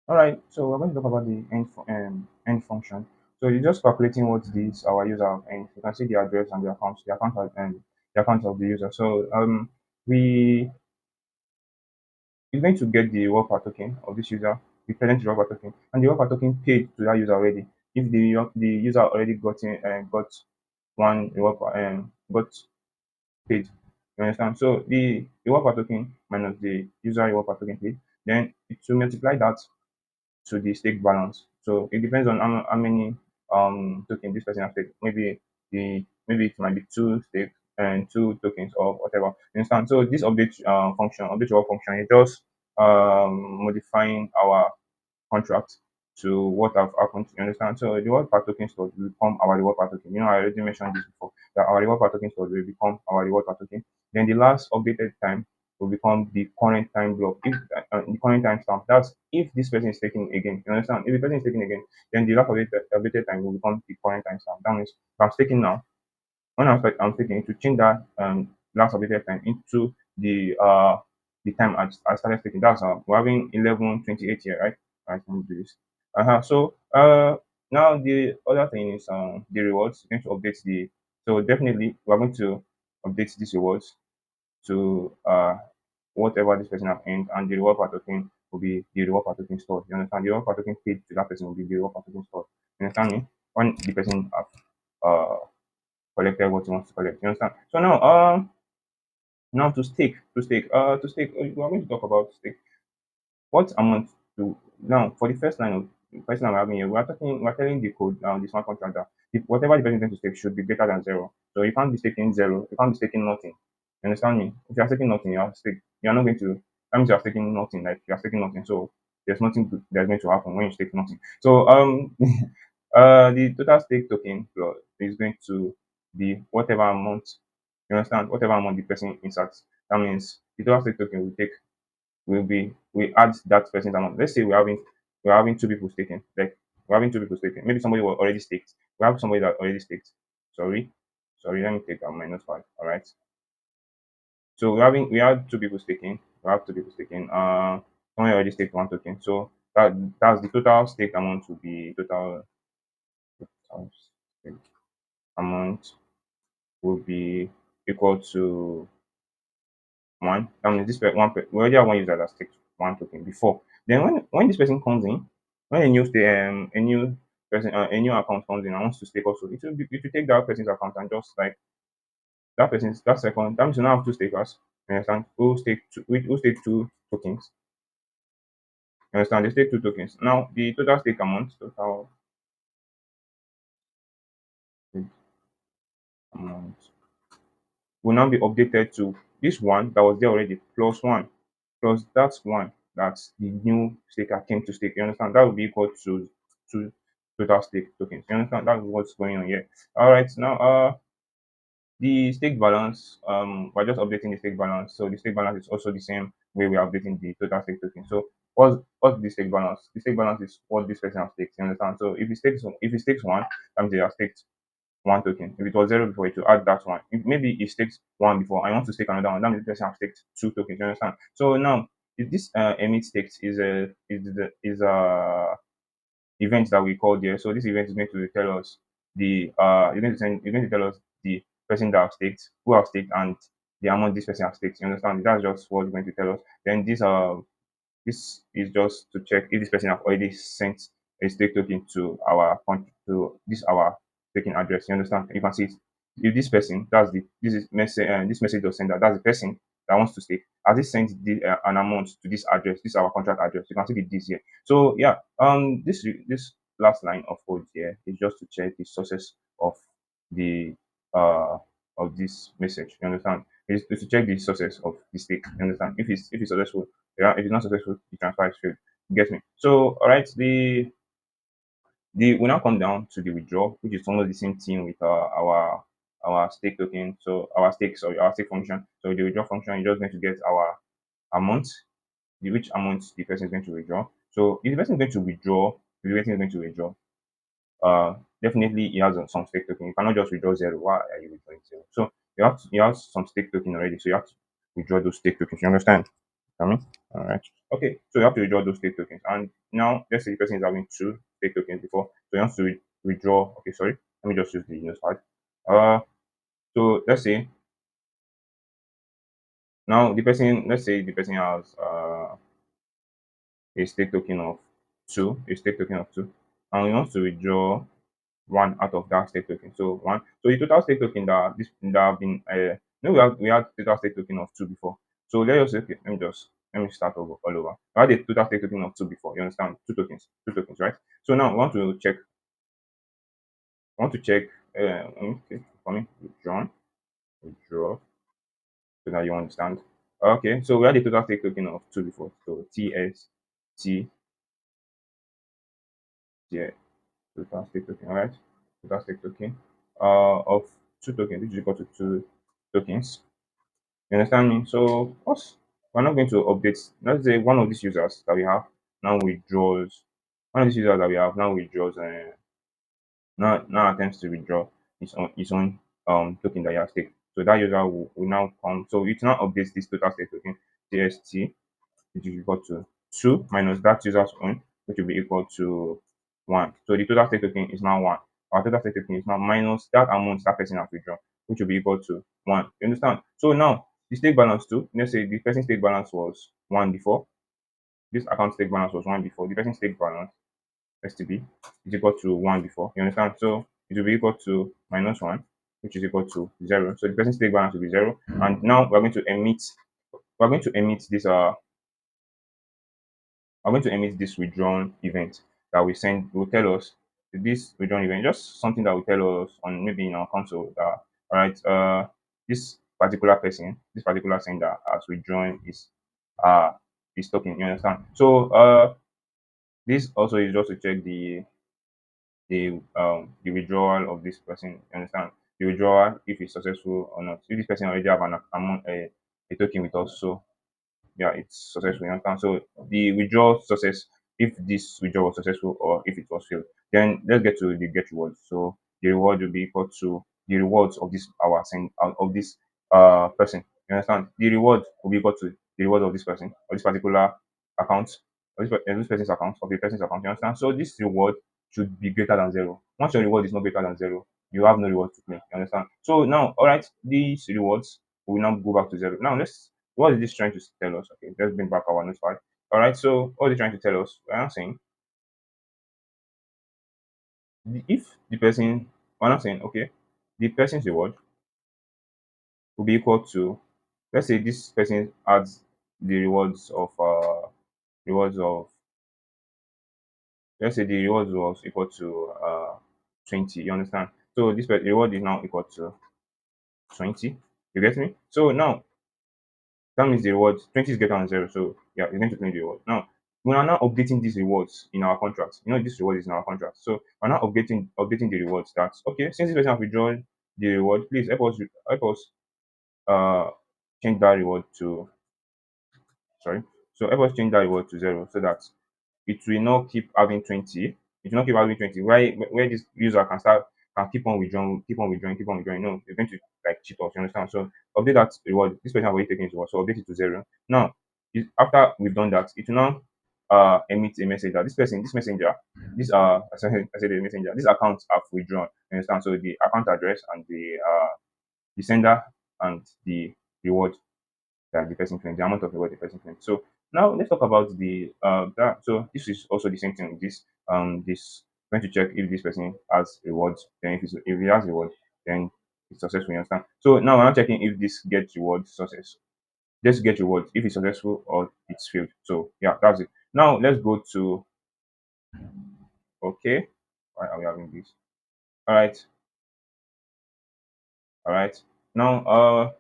All right, so we're going to talk about the end function. So you're just calculating what this our user have earned. You can see the address and the account of the user. So we is going to get the reward per token of this user, the present reward per token, and the reward per token paid to that user already. If the user already got one reward got paid, you understand? So the reward per token minus the user reward per token paid, then it will multiply that to the stake balance. So it depends on how many tokens this person has staked. Maybe it might be two stake and two tokens or whatever. You understand? So this update reward function is just modifying our contract to what have happened. You understand? So the reward per token store will become our reward per token. You know, I already mentioned this before that our reward per token store will become our reward per token. Then the last updated time will become the current time block. If the current time stamp, that's if this person is taking again. You understand? If the person is taking again, then the last updated time will become the current time stamp. That means if I'm taking now, when I'm thinking to change that last updated time into the time I started taking. That's we're having 11:28 here, right? Right, let me do this. So now the other thing is the rewards. We're going to update the so definitely we're going to update these rewards to whatever this person have earned, and the reward per token will be the reward per token stored. You understand? The reward per token paid to that person will be the reward per token stored. You understand me? When the person have uh collected what he wants to collect. You understand? So now to stake, we are going to talk about stake. What amount to now for the first line of the person I'm having here, we're telling the code the smart contract that if whatever the person is going to stake should be greater than zero. So you can't be staking zero, you can't be staking nothing. You understand me? If you are staking nothing, you are not going to that means you are staking nothing, like you are staking nothing. So there's nothing that's going to happen when you stake nothing. So the total stake token plus is going to be whatever amount you understand, whatever amount the person inserts. That means the total stake token will take we add that person's amount. Let's say we're having two people staking. Like we're having two people staking. Maybe somebody was already staked. We have somebody that already staked. Sorry. Sorry, let me take out my notepad. All right. So we have two people staking. We have two people staking. Somebody already staked one token. So that's the total stake amount will be total stake amount will be equal to one. That means we already have one user that takes one token before. Then when this person comes in, when a new person a new account comes in and wants to stake also, it will take that person's account and just like that second. That means you now have two stakers. You understand? Who stake two tokens. You understand? They stake two tokens. Now the total stake amount will now be updated to this one that was there already plus one plus that one that the new staker came to stake. You understand? That will be equal to two total stake tokens. You understand? That's what's going on here. All right. Now, the stake balance. We're just updating the stake balance. So the stake balance is also the same way we are updating the total stake token. So what's the stake balance? The stake balance is what this person has staked. You understand? So if he stakes one, that means they have staked one token. If it was zero before, it will add that one. If maybe it stakes one before, I want to stake another one. That means the person has staked two tokens. You understand? So now, if this emit stakes is a event that we call there. So this event is going to tell us it's going to tell us the person that have staked, who have staked, and the amount this person has staked. You understand? That's just what it's going to tell us. Then this is just to check if this person have already sent a stake token to to our taking address. You understand? You can see it. If this person, this message was sent that's the person that wants to stake. Has it sent an amount to this address? This is our contract address. You can see this here. So yeah, this last line of code here is just to check the sources the uh of this message. You understand? It's to check the sources of the stake. You understand? If it's successful, yeah, if it's not successful, the transfer is failed. You get me? So, all right, the we now come down to the withdraw, which is almost the same thing with our stake token. So our stake function. So the withdraw function is just going to get our amount, which amount the person is going to withdraw. So if the person is going to withdraw, if the person is going to withdraw, definitely he has some stake token. You cannot just withdraw zero. Why are you withdrawing zero? So you have some stake token already. So you have to withdraw those stake tokens. You understand? Coming. All right. Okay. So you have to withdraw those state tokens. And now let's say the person is having two state tokens before. So you have to withdraw. Okay, sorry. Let me just use the notepad. Uh so let's say now the person, let's say the person has a state token of a state token of two, and we want to withdraw one out of that state token. So one, so the total state token that have been no, we had total state token of two before. So let's just okay, let me start over all over. I had a total state token of two before. You understand? Two tokens, right? So now we want to check okay, for me, withdraw, so that you understand. Okay, so we had a total state token of two before. So TS T T total state token, all right? Total state token of two tokens, which is equal to two tokens. You understand me? So us, we're not going to update. Let's say one of these users that we have now withdraws. One of these users that we have now withdraws. Now attempts to withdraw his own token that he has taken. So that user will now come. So it now updates this total state token TST, which is equal to 2 minus that user's own, which will be equal to 1. So the total state token is now 1. Our total state token is now minus that amount that person has withdrawn, which will be equal to 1. You understand? So now the state balance too, let's say the person state balance was 1 before. This account state balance was 1 before. The person state balance STB is equal to 1 before. You understand? So it will be equal to minus 1, which is equal to 0. So the person state balance will be 0. And now we're going to emit this I'm going to emit this withdrawn event that we send will tell us this withdrawn event, just something that will tell us on maybe in our console that all right, this particular person, this particular sender has withdrawn uh his token. You understand? So this also is just to check the withdrawal of this person. You understand? The withdrawal if it's successful or not. If this person already have an amount a token with us, so yeah, it's successful. You understand? So the withdrawal success, if this withdrawal was successful or if it was failed, then let's get to the get reward. So the reward will be equal to the rewards of this our send of this person. You understand? The reward will be equal to the reward of this person or this particular account or this person's account of the person's account. You understand? So this reward should be greater than zero. Once your reward is not greater than zero, you have no reward to claim. You understand? So now, all right, these rewards will now go back to zero. Now let's what is this trying to tell us? Okay, let's bring back our notepad. All right, so what is it trying to tell us? We're not saying if the person, we're not saying, okay, the person's reward will be equal to, let's say this person adds the rewards of, let's say the rewards was equal to 20. You understand? So this reward is now equal to 20. You get me? So now that means the reward 20 is greater than zero. So yeah, it's going to claim the reward. Now we are now updating these rewards in our contract. You know, this reward is in our contract. So we're now updating the rewards that okay, since this person have withdrawn the reward, please help us uh change that reward to sorry. So help us change that reward to zero so that it will not keep having 20. It will not keep having 20. Where this user can keep on withdrawing, keep on withdrawing. No, you're going to like cheat us, you understand? So update that reward. This person have already taken his reward, so update it to zero. Now, after we've done that, it will now emit a message that this messenger, I said the messenger, this account have withdrawn. You understand? So the account address and the sender and the reward that the person claims, the amount of reward the person claims. So now let's talk about the that. So this is also the same thing with this. This going to check if this person has rewards. Then if he has reward, then it's successful. You understand? So now we're not checking if this gets reward success. Just get reward if it's successful or it's failed. So yeah, that's it. Now let's go to okay. Why are we having this? All right, all right. Now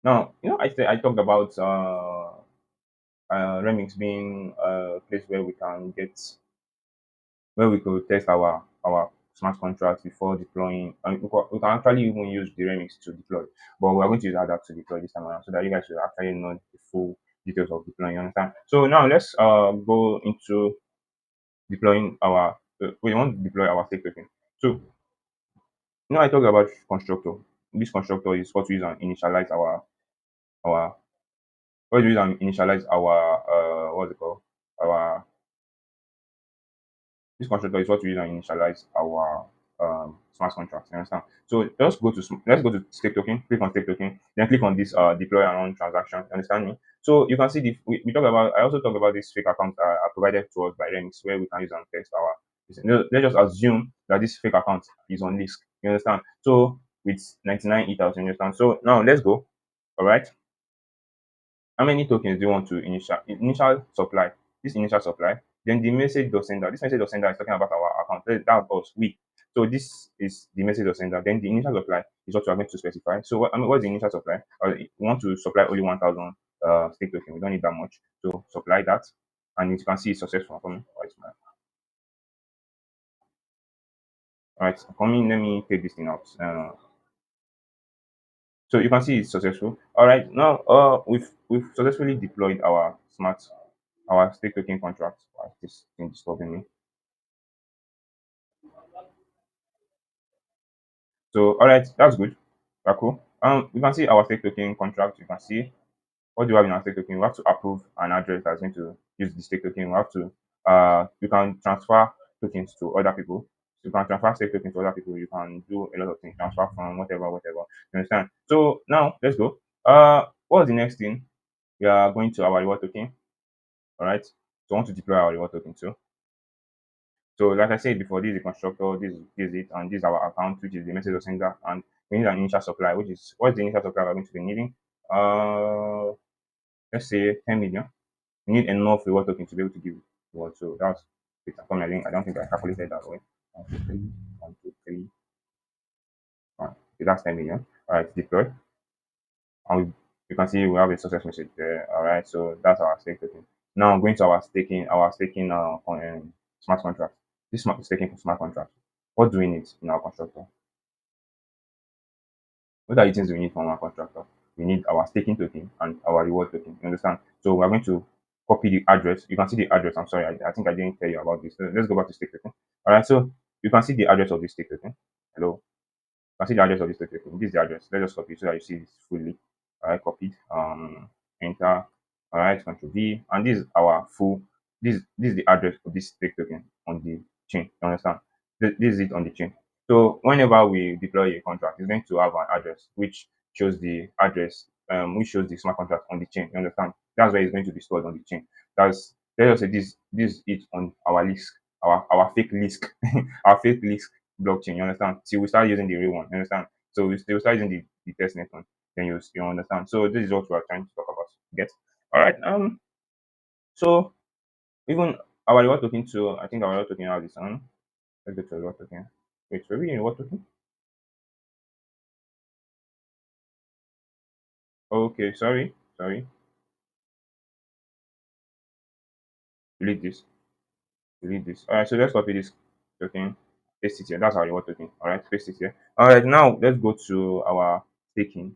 I talked about Remix being a place where we could test our smart contracts before deploying. And we can actually even use the Remix to deploy, but we're going to use Adapt to deploy this time around so that you guys will actually know the full details of deploying. You understand? So now let's go into deploying our. We want to deploy our stake token. So I talked about constructor. This constructor is what we use and initialize our what do we use and initialize our what's it called? Our This constructor is what we use and initialize our smart contracts. You understand? So just let's go to stake token, click on stake token, then click on this deploy and run transaction. You understand me? So you can see we talk about I also talk about this fake account are provided to us by Remix where we can use and test our let's just assume that this fake account is on Lisk. You understand? So with 99 ETH, you understand? So now let's go. All right. How many tokens do you want to initial supply? This initial supply, then the message dot sender. This message dot sender is talking about our account. That's us, we. So this is the message dot sender. Then the initial supply is what you are going to specify. So what's the initial supply? We want to supply only 1,000 stake token. We don't need that much. So supply that, and you can see it's successful for me. All right, coming. Let me take this thing out. So you can see it's successful. All right, now we've successfully deployed our stake token contract. Why is this thing disturbing me? So all right, that's good. That's cool. You can see our stake token contract. You can see what do you have in our stake token. We have to approve an address that's going to use the stake token. We have to you can transfer tokens to other people. You can transfer stake tokens to other people. You can do a lot of things, transfer from whatever, whatever. You understand? So now let's go. What's the next thing? We are going to our reward token. All right. So I want to deploy our reward token too. So like I said before, this is the constructor, this is it, and this is our account, which is the message sender, and we need an initial supply, which is what's the initial supply we're going to be needing? Uh, let's say 10 million. We need enough reward token to be able to give reward. So that's it. I don't think I calculated that way. 1, 2, 3, 1, 2, 3. All right. So that's 10 million. All right, deploy. And you can see we have a success message there. All right, so that's our stake token. Now I'm going to our staking smart contract. This smart staking for smart contract. What do we need in our constructor? What are the things we need from our constructor? We need our staking token and our reward token. You understand? So we're going to copy the address. You can see the address. I'm sorry, I think I didn't tell you about this. So let's go back to stake token. All right, so you can see the address of this stake token. Hello. Can see the address of this token. This is the address. Let's just copy it so that you see it fully. All right, copied. Enter. All right, Control V, and this is our full. This is the address of this stake token on the chain. You understand? This is it on the chain. So whenever we deploy a contract, it's going to have an address which shows the address, which shows the smart contract on the chain. You understand? That's where it's going to be stored on the chain. That's Let us say this is it on our Lisk, our fake Lisk, our fake Lisk blockchain. You understand? Till we start using the real one. You understand? So they will start using the test net one. Then you understand. So this is what we are trying to talk about. Get all right. So even our reward token too. I think our reward token has its own. Let's go to reward token. Wait, were we in reward token? Okay, sorry. Delete this. Delete this. All right. So let's copy this token. Paste it here. That's our reward token. All right. Paste it here. All right. Now let's go to our staking.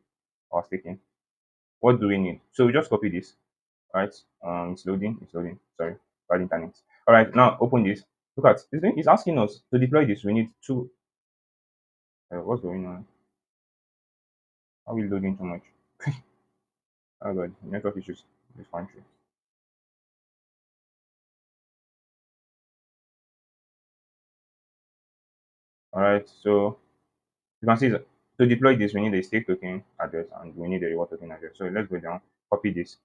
Our staking. What do we need? So we just copy this. Right? It's loading. It's loading. Sorry, bad internet. All right, now open this. Look at it's asking us to deploy this. We need two. What's going on? Are we loading too much? Oh god, network issues. This country. All right, so you can see that to deploy this, we need a stake token address and we need a reward token address. So let's go down, copy this.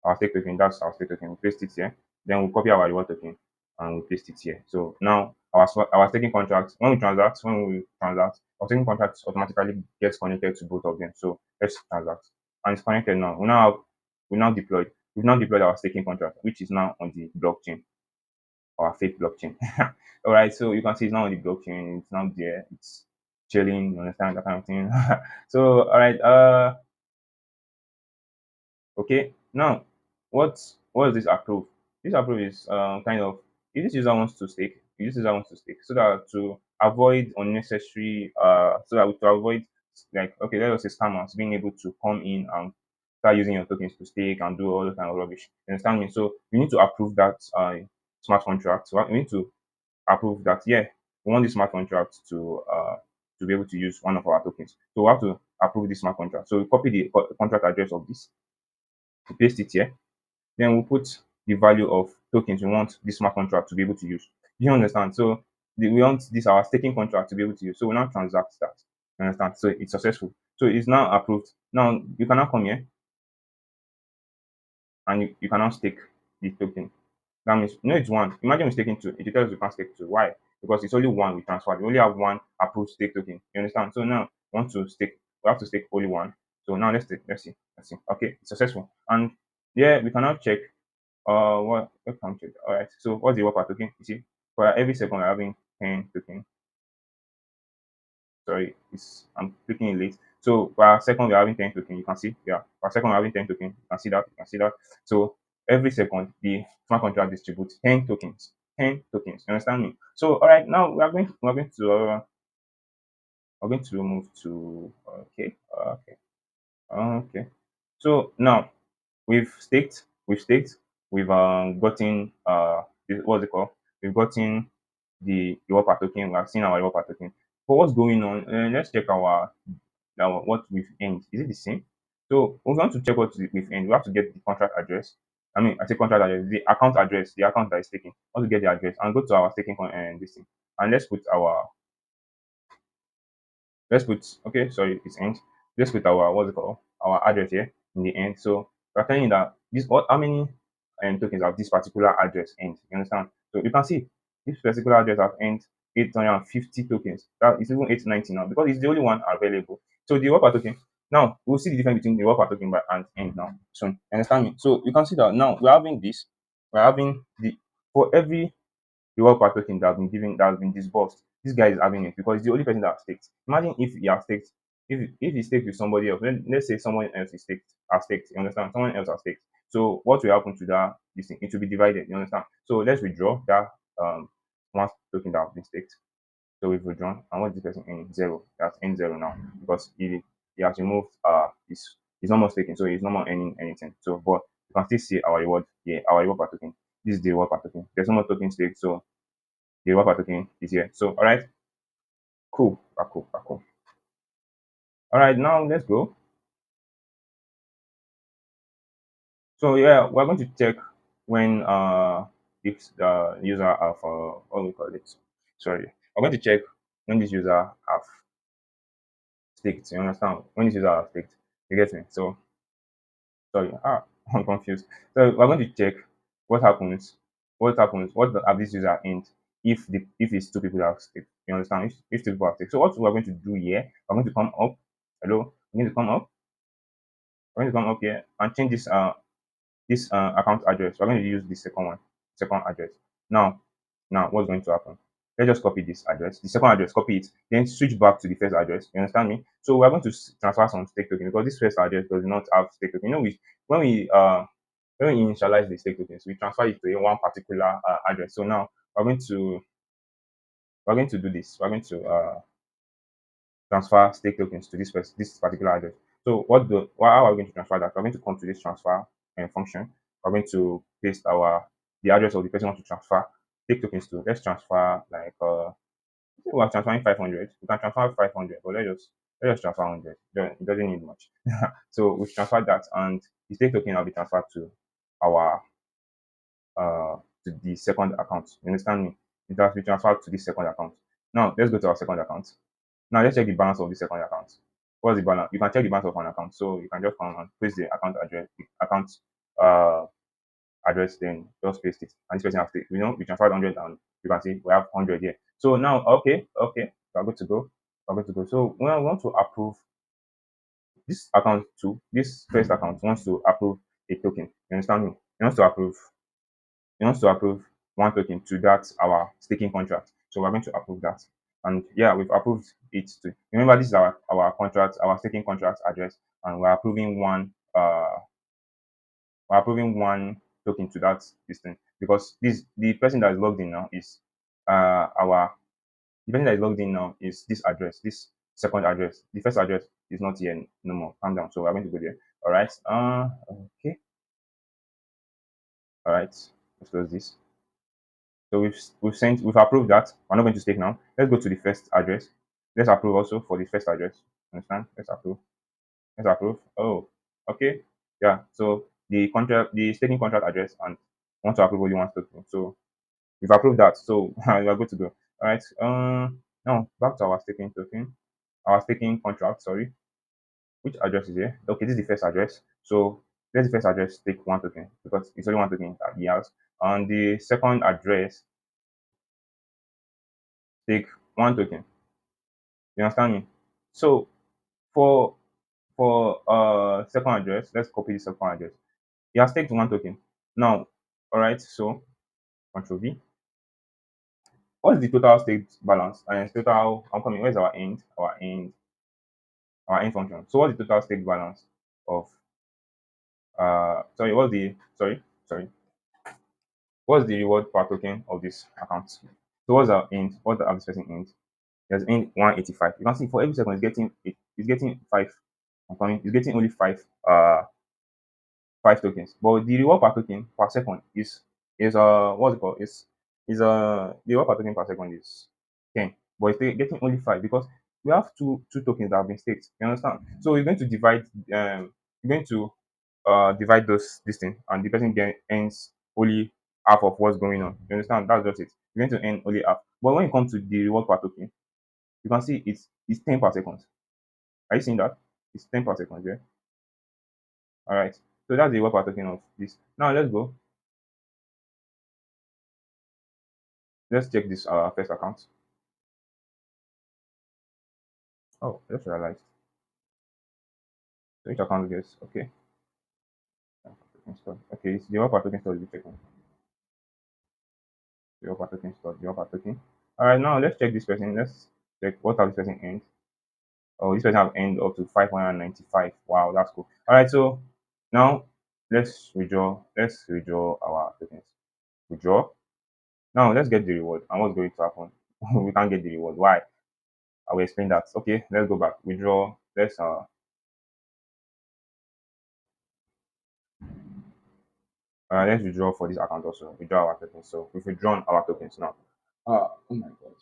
Our stake token, that's our stake token. We paste it here. Then we'll copy our reward token and we paste it here. So now our staking contract, when we transact, our staking contract automatically gets connected to both of them. So let's transact. And it's connected now. We've now deployed our staking contract, which is now on the blockchain, our fake blockchain. All right, so you can see it's now on the blockchain, it's now there, it's chilling, you understand that kind of thing. So all right, okay, now what does this approve? This approve is kind of if this user wants to stake, if this user wants to stake, so that to avoid unnecessary so that to avoid like okay, let us say scammers being able to come in and start using your tokens to stake and do all the kind of rubbish. You understand me? So we need to approve that smart contract. So we need to approve that yeah, we want this smart contract to be able to use one of our tokens. So we have to approve this smart contract. So we copy the contract address of this We paste it here. Then we'll put the value of tokens we want this smart contract to be able to use. You understand? So we want this our staking contract to be able to use. So we now transact that. You understand? So it's successful. So it's now approved. Now you can now come here and you can now stake the token. That means it's one. Imagine we're staking two. It tells us we can't stake two. Why? Because it's only one we transferred. We only have one approved stake token. You understand? So now we want to stake. We have to stake only one. So now let's see. Let's see. Okay, it's successful. And yeah, we can now check what can we check? All right. So what's the worker token? You see, for every second we're having 10 token. Sorry, it's I'm clicking it late. So per second we're having 10 token. You can see, yeah, per second we're having 10 token. You can see that. You can see that. So every second the smart contract distributes 10 tokens. 10 tokens. You understand me? So all right, now we're going to move to okay. So now we've staked, we've gotten what's it called? We've gotten the Whopper token, we have seen our Whopper token. But what's going on? Let's check our what we've earned. Is it the same? So we want to check what we've earned. We have to get the contract address. I mean, I say contract address, the account address, the account that is taking. We want to get the address and go to our staking and this thing. And okay, sorry, it's end. Let's put our what's it called? Our address here in the end. So we're telling you that this what how many tokens have this particular address end. You understand? So you can see this particular address have end 850 tokens. That is even 890 now because it's the only one available. So the worker token. Now we'll see the difference between the worker token by and end now soon. You understand me? So you can see that now we're having this, we're having the for every reward per token that has been given, that has been disbursed. This guy is having it because he's the only person that has staked. Imagine if he has staked, if he staked with somebody else, let's say someone else is staked, you understand? Someone else has staked. So what will happen to that this thing? It will be divided, you understand? So let's withdraw that one token that has been staked. So we've withdrawn, and what is this person in zero? That's in zero now because he has removed he's no more staking, so he's no more earning anything. So but you can still see our reward here, our reward per token. This is the reward per token. There's no more token stake, so the reward per token is here. So all right, cool, cool. All right, now let's go. So yeah, we're going to check when if the user have what do we call it? Sorry, we're going to check when this user have staked. You understand? When this user have staked, you get me? So sorry, I'm confused. So we're going to check what happens, have this user end if it's two people that have stake. You understand? If two people have stake. So what we're going to do here, we're going to come up. Hello, we're going to come up. We're going to come up here and change this account address. We're going to use the second address. Now, what's going to happen? Let's just copy this address, the second address, copy it, then switch back to the first address. You understand me? So we're going to transfer some stake token because this first address does not have stake token. You know, when we uh when we initialize the stake tokens, we transfer it to one particular address. So now we're going to do this. We're going to transfer stake tokens to this particular address. So how are we going to transfer that? We're going to come to this transfer function. We're going to paste the address of the person we want to transfer stake tokens to. Let's transfer like we're transferring 500. We can transfer 500, but let's just transfer 100. It doesn't need much. So we've transferred that, and the stake token will be transferred our to the second account. You understand me? It has been transferred to the second account. Now let's go to our second account. Now let's check the balance of the second account. What's the balance? You can check the balance of an account. So you can just come and paste the uh address, then just paste it. And this person has to, we transferred 100 and you can see we have 100 here. So now okay, we're good to go. We're good to go. So when I want to approve this account too, this first account wants to approve a token. You understand me? It wants to approve he wants to approve one token to that our staking contract. So we're going to approve that. And yeah, we've approved it too. Remember, this is our contract, our staking contract address, and we're approving one token to that system because this the person that is logged in now is our the person that is logged in now is this address, this second address. The first address is not here no more. Calm down. So we're going to go there. All right. Okay. All right. Let's close this. So we've approved that. We're not going to stake now. Let's go to the first address. Let's approve also for the first address. Understand? Let's approve. Let's approve. Oh, okay. Yeah. So the staking contract address, and want to approve only one token. So we've approved that. So we are good to go. All right. Now back to our staking token, our staking contract. Sorry, which address is here? Okay, this is the first address. So let's the first address take one token because it's only one token that he has. On the second address, take one token. You understand me? So for second address, let's copy the second address. He has taken one token. Now, all right. So Control V. What's the total state balance? And total. I'm coming. Where's our end? Our end function. So what's the total state balance of sorry, what's the reward per token of this account? So what's our end? What's the average person end? There's end 185. You can see for every second it's getting five. I'm coming, it's getting only five tokens. But the reward per token per second is what's it called? Is the reward per token per second is 10. But it's getting only five because we have two tokens that have been staked. You understand? So we're going to we're going to divide this thing, and the person earns only half of what's going on. You understand? That's just it. You're going to earn only half. But when it comes to the reward per token, you can see it's 10 per second. Are you seeing that? It's 10 per second, yeah. All right. So that's the reward per token of this. Now let's go. Let's check this first account. Oh, I just realized. So each account gets okay. Okay, it's the reward per token store is checking. The reward per token store, the reward per token. All right, now let's check this person. Let's check what have this person earned. Oh, this person have earned up to 595. Wow, that's cool. All right, so now let's withdraw. Let's withdraw our tokens. Withdraw. Now let's get the reward. And what's going to happen? We can't get the reward. Why? I will explain that. Okay, let's go back. Withdraw. Let's withdraw for this account also. Withdraw our tokens. So we've withdrawn our tokens now. Oh my god.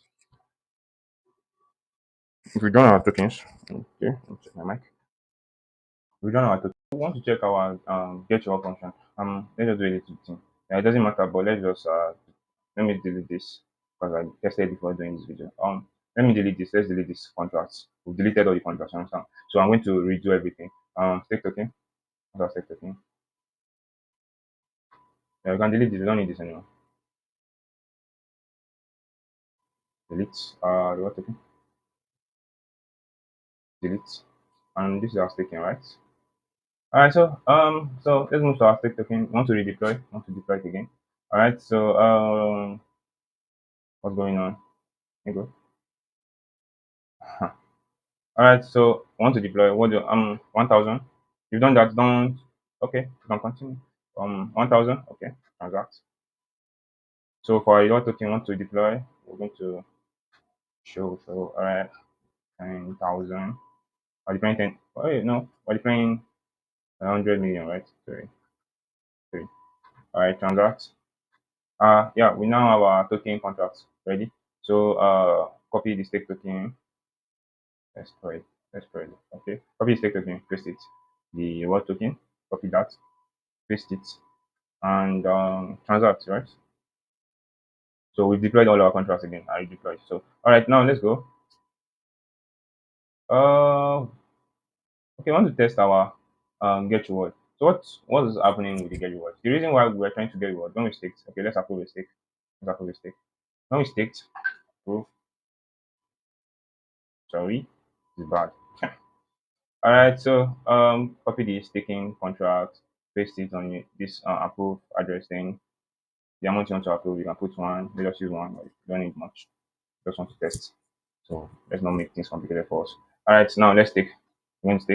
If we withdrawn our tokens, okay, let me check my mic. We don't know how to. We want to check our get your function. Let's just do a little thing. It doesn't matter, but let's just let me delete this because I tested before doing this video. Let me delete this. Let's delete this contracts. We've deleted all the contracts. You understand? So I'm going to redo everything. Stake token. What's stake token? Yeah, you can delete this. We don't need this anymore. Delete. What token? Delete. And this is our staking, right? All right. So let's move to our stake token. Want to redeploy? Want to deploy it again? All right. So what's going on? Here you go. All right, so I want to deploy what do 1000. You've done that, don't okay, you can continue. 1000, okay, transact. So for your token want to deploy, we're going to show all right, 10,000. Are deploying 10? Oh wait, no, we're deploying 100 million, right? Three. All right, transact. Yeah, we now have our token contracts ready. So copy the stake token. Let's try it. Let's try it. Okay, copy the stake token, paste it. The reward token, copy that, paste it, and transact, right? So we've deployed all our contracts again. I deployed. So all right, now let's go. Okay, I want to test our get reward. So what is happening with the get reward? The reason why we're trying to get reward when we staked. Okay, let's approve a stake. Let's approve a stake. When we staked, approve. Sorry, it's bad. All right, so copy the staking contract, paste it on this approve address thing. The amount you want to approve, you can put one. Let's just use one. You don't need much. Just want to test. So let's not make things complicated for us. All right, so now let's take. We're going to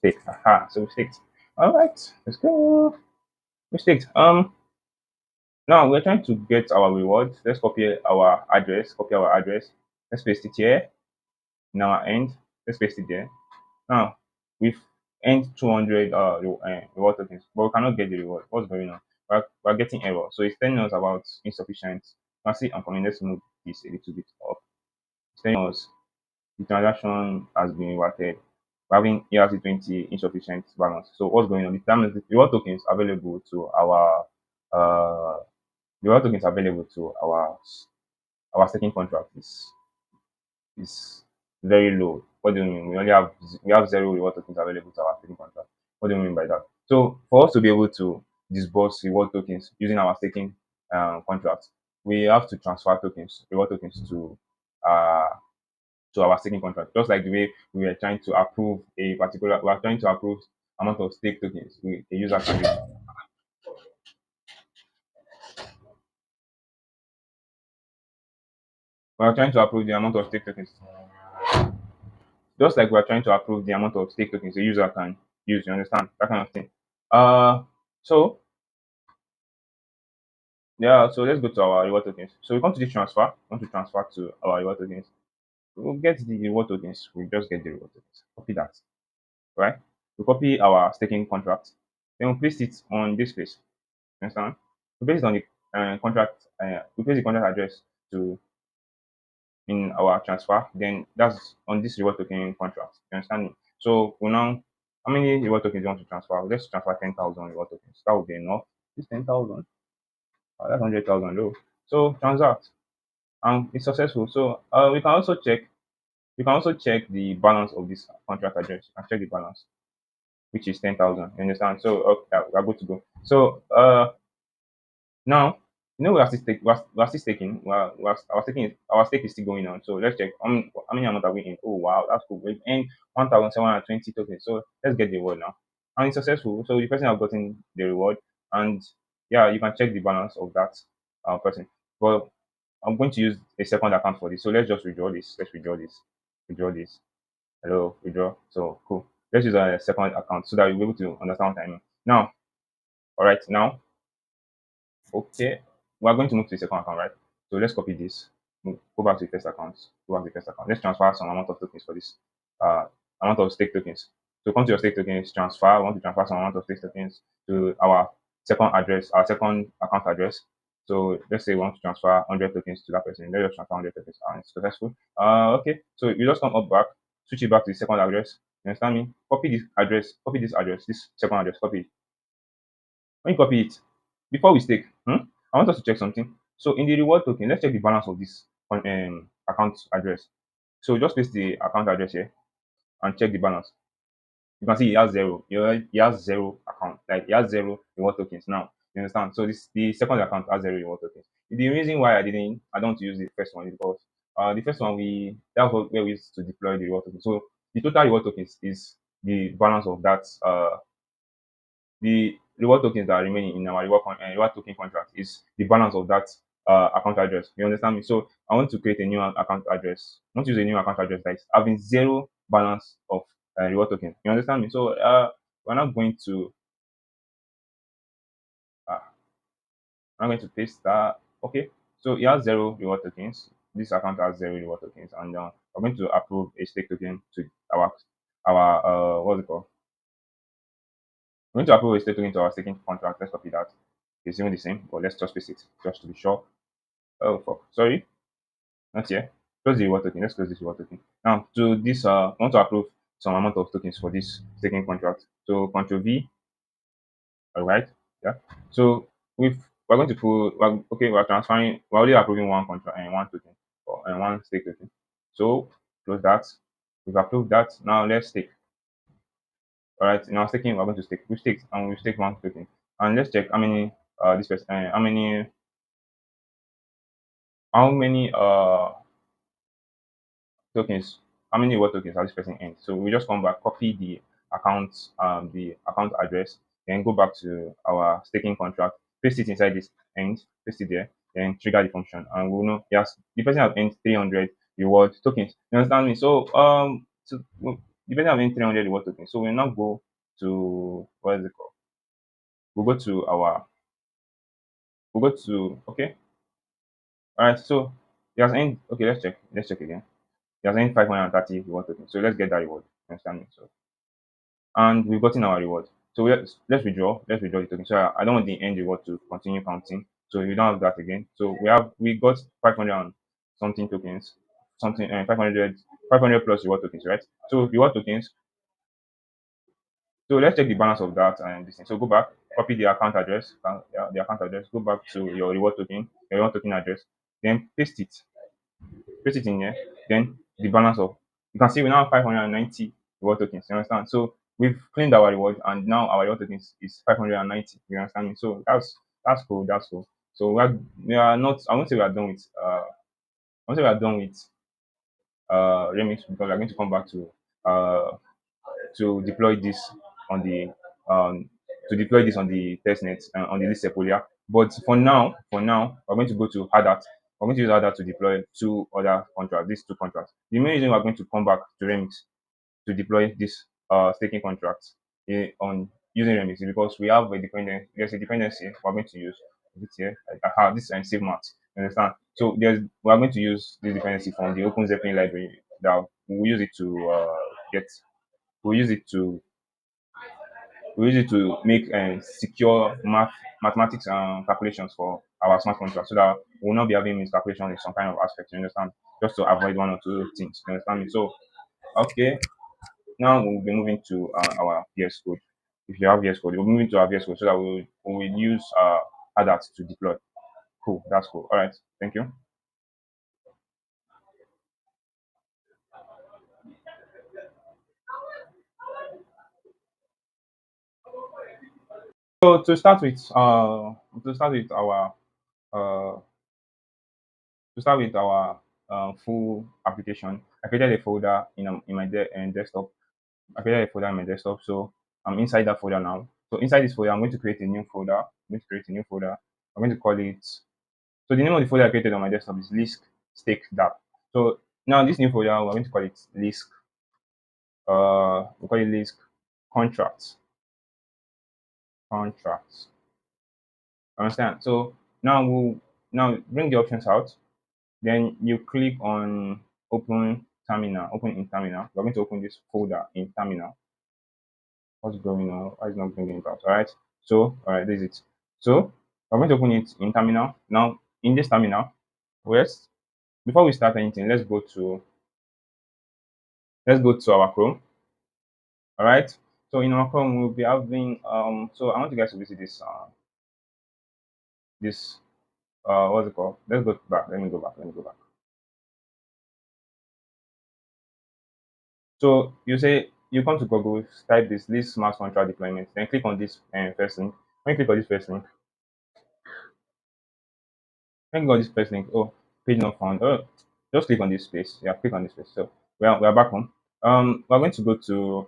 take. Aha, so we staked. All right, let's go. We staked. Now we're trying to get our reward. Let's copy our address. Copy our address. Let's paste it here. In our end, let's paste it there. Now we've earned 200 reward tokens, but we cannot get the reward. What's going on? We're getting error. So it's telling us about insufficient. You can see I'm coming. Let's move this a little bit up. It's telling us the transaction has been rewarded. we're having ERC20 insufficient balance. So what's going on? That means the reward tokens available to uh the reward tokens available to our staking contract is very low. What do you mean? We have zero reward tokens available to our staking contract. What do you mean by that? So for us to be able to disburse reward tokens using our staking contract, we have to transfer tokens, reward tokens uh to our staking contract. Just like the way we are trying to approve we are trying to approve amount of stake tokens a user can use. We are trying to approve the amount of stake tokens. Just like we are trying to approve the amount of stake tokens a user can use, you understand? That kind of thing. Uh so yeah, so let's go to our reward tokens. So we come to the transfer, we want to transfer to our reward tokens. We'll get the reward tokens, we just get the reward tokens. Copy that, right? We copy our staking contract, then we paste it on this place. You understand? We paste it on the contract, we paste the contract address to in our transfer, then that's on this reward token contract. You understand me? So we now, how many reward tokens do you want to transfer? Let's transfer 10,000 reward tokens. That would be enough. This 10,000, that's 100,000 though. So transact, and it's successful. So we can also check the balance of this contract address. You can check the balance, which is 10,000. You understand? So okay, we are good to go. So now, we are still we are still staking. Our stake is still going on. So let's check how many amount are we in. Oh wow, that's cool. We've earned 1,720 tokens. So let's get the reward now. And it's successful. So the person has gotten the reward, and yeah, you can check the balance of that person. But I'm going to use a second account for this. So let's just withdraw this. Let's withdraw this. Withdraw this. Hello, withdraw. So cool. Let's use a second account so that you'll be able to understand what I mean. Now, all right, now okay, we are going to move to the second account, right? So let's copy this. Go back to the first account. Go back to the first account. Let's transfer some amount of tokens for this uh, amount of stake tokens. So come to your stake tokens, transfer. I want to transfer some amount of stake tokens to our second address, our second account address. So let's say we want to transfer 100 tokens to that person. Let's just transfer 100 tokens and it's successful. Okay, so you just come up back, switch it back to the second address. You understand me? Copy this address, this second address, copy it. When you copy it, before we stake, I want us to check something. So in the reward token, let's check the balance of this account address. So just paste the account address here and check the balance. You can see he has zero. He has zero account. Like he has zero reward tokens now. You understand? So this the second account has zero reward tokens. The reason why I don't want to use the first one is because the first one that was where we used to deploy the reward tokens. So the total reward tokens is the balance of that the reward tokens that are remaining in our reward token contract is the balance of that account address. You understand me? So I want to create a new account address. I want to use a new account address that is having zero balance of reward token. You understand me? So we're not going to uh, I'm going to paste that. Okay. So it has zero reward tokens. This account has zero reward tokens, and we're going to approve a stake token to our what's it called? We're going to approve a stake token to our staking contract. Let's copy that. It's even the same, but let's just paste it just to be sure. Oh fuck. Sorry, not here. Close the reward token. Let's close this reward token. Now to this I want to approve some amount of tokens for this staking contract. So Control V, alright. Yeah. So we're going to put okay, we're transferring we're only approving one contract and one token or and one stake token. So close that. We've approved that. Now let's stake. Alright, in our staking we're going to stake. We stake one token. And let's check how many this person how many tokens, how many reward tokens has this person earned. So we just come back, copy the account address, then go back to our staking contract, paste it inside this end, paste it there, then trigger the function, and we'll know yes, the person has earned 300 reward tokens. You understand me? The person has earned 300 reward tokens. So we'll now go to what is it called? We'll go to our we'll go to okay. All right, so he has earned okay, let's check again. He has earned 530 reward tokens. So let's get that reward. You understand me? So and we've gotten our reward. So let's withdraw. Let's withdraw the token. So I don't want the end reward to continue counting. So we don't have that again. So we got 500 and something tokens, something 500 plus reward tokens, right? So reward tokens. So let's check the balance of that and this thing. So go back, copy the account address, yeah, the account address, go back to your reward token address, then paste it in here. Then the balance of, you can see we now have 590 reward tokens. You understand? So we've cleaned our reward, and now our reward tokens is 590. You understand me? So that's cool. That's cool. So we are not. I won't say we are done with. I won't say we are done with remix, because we're going to come back uh to deploy this on the um testnet, on the list Sepolia. But for now, we're going to go to Hadat. We're going to use Hadat to deploy two other contracts, these two contracts. The main reason we're going to come back to Remix to deploy this staking contract on using Remix is because we have a dependent. There's a dependency we're going to use this here. I have this and save mat. You understand? So we are going to use this dependency from the Open Zeppelin library that we'll use it to get. We'll use it to make secure mathematics calculations for our smart contract, so that we'll not be having miscalculation in some kind of aspect. You understand? Just to avoid one or two things. You understand me? So okay, now we'll be moving to our VS Code. If you have VS Code, we'll move into our VS Code so that we will use ADAT to deploy. Cool, that's cool. All right, thank you. So to start with our uh, full application, I created a folder in desktop. I created a folder in my desktop, so I'm inside that folder now. So inside this folder, I'm going to create a new folder. I'm going to call it. So the name of the folder I created on my desktop is Lisk Stake dApp. So now this new folder, we're going to call it Lisk. We call it Lisk Contracts. Contracts. Understand? So now we'll bring the options out. Then you click on open terminal. Open in terminal. We're going to open this folder in terminal. What's going on? Why is it not bringing it out? All right. So, all right, this is it. So, I'm going to open it in terminal. Now, in this terminal, first, before we start anything, let's go to our Chrome. All right. So, in our Chrome, we'll be having So, I want you guys to visit this what's it called? Let's go back. Let me go back. Let me go back. So, you come to Google, type this list smart contract deployment, then click on this first link. When you click on this first link, thank God this first link. Oh, page not found. Oh, just click on this space. Yeah, click on this space. So we are back home. We're going to go to.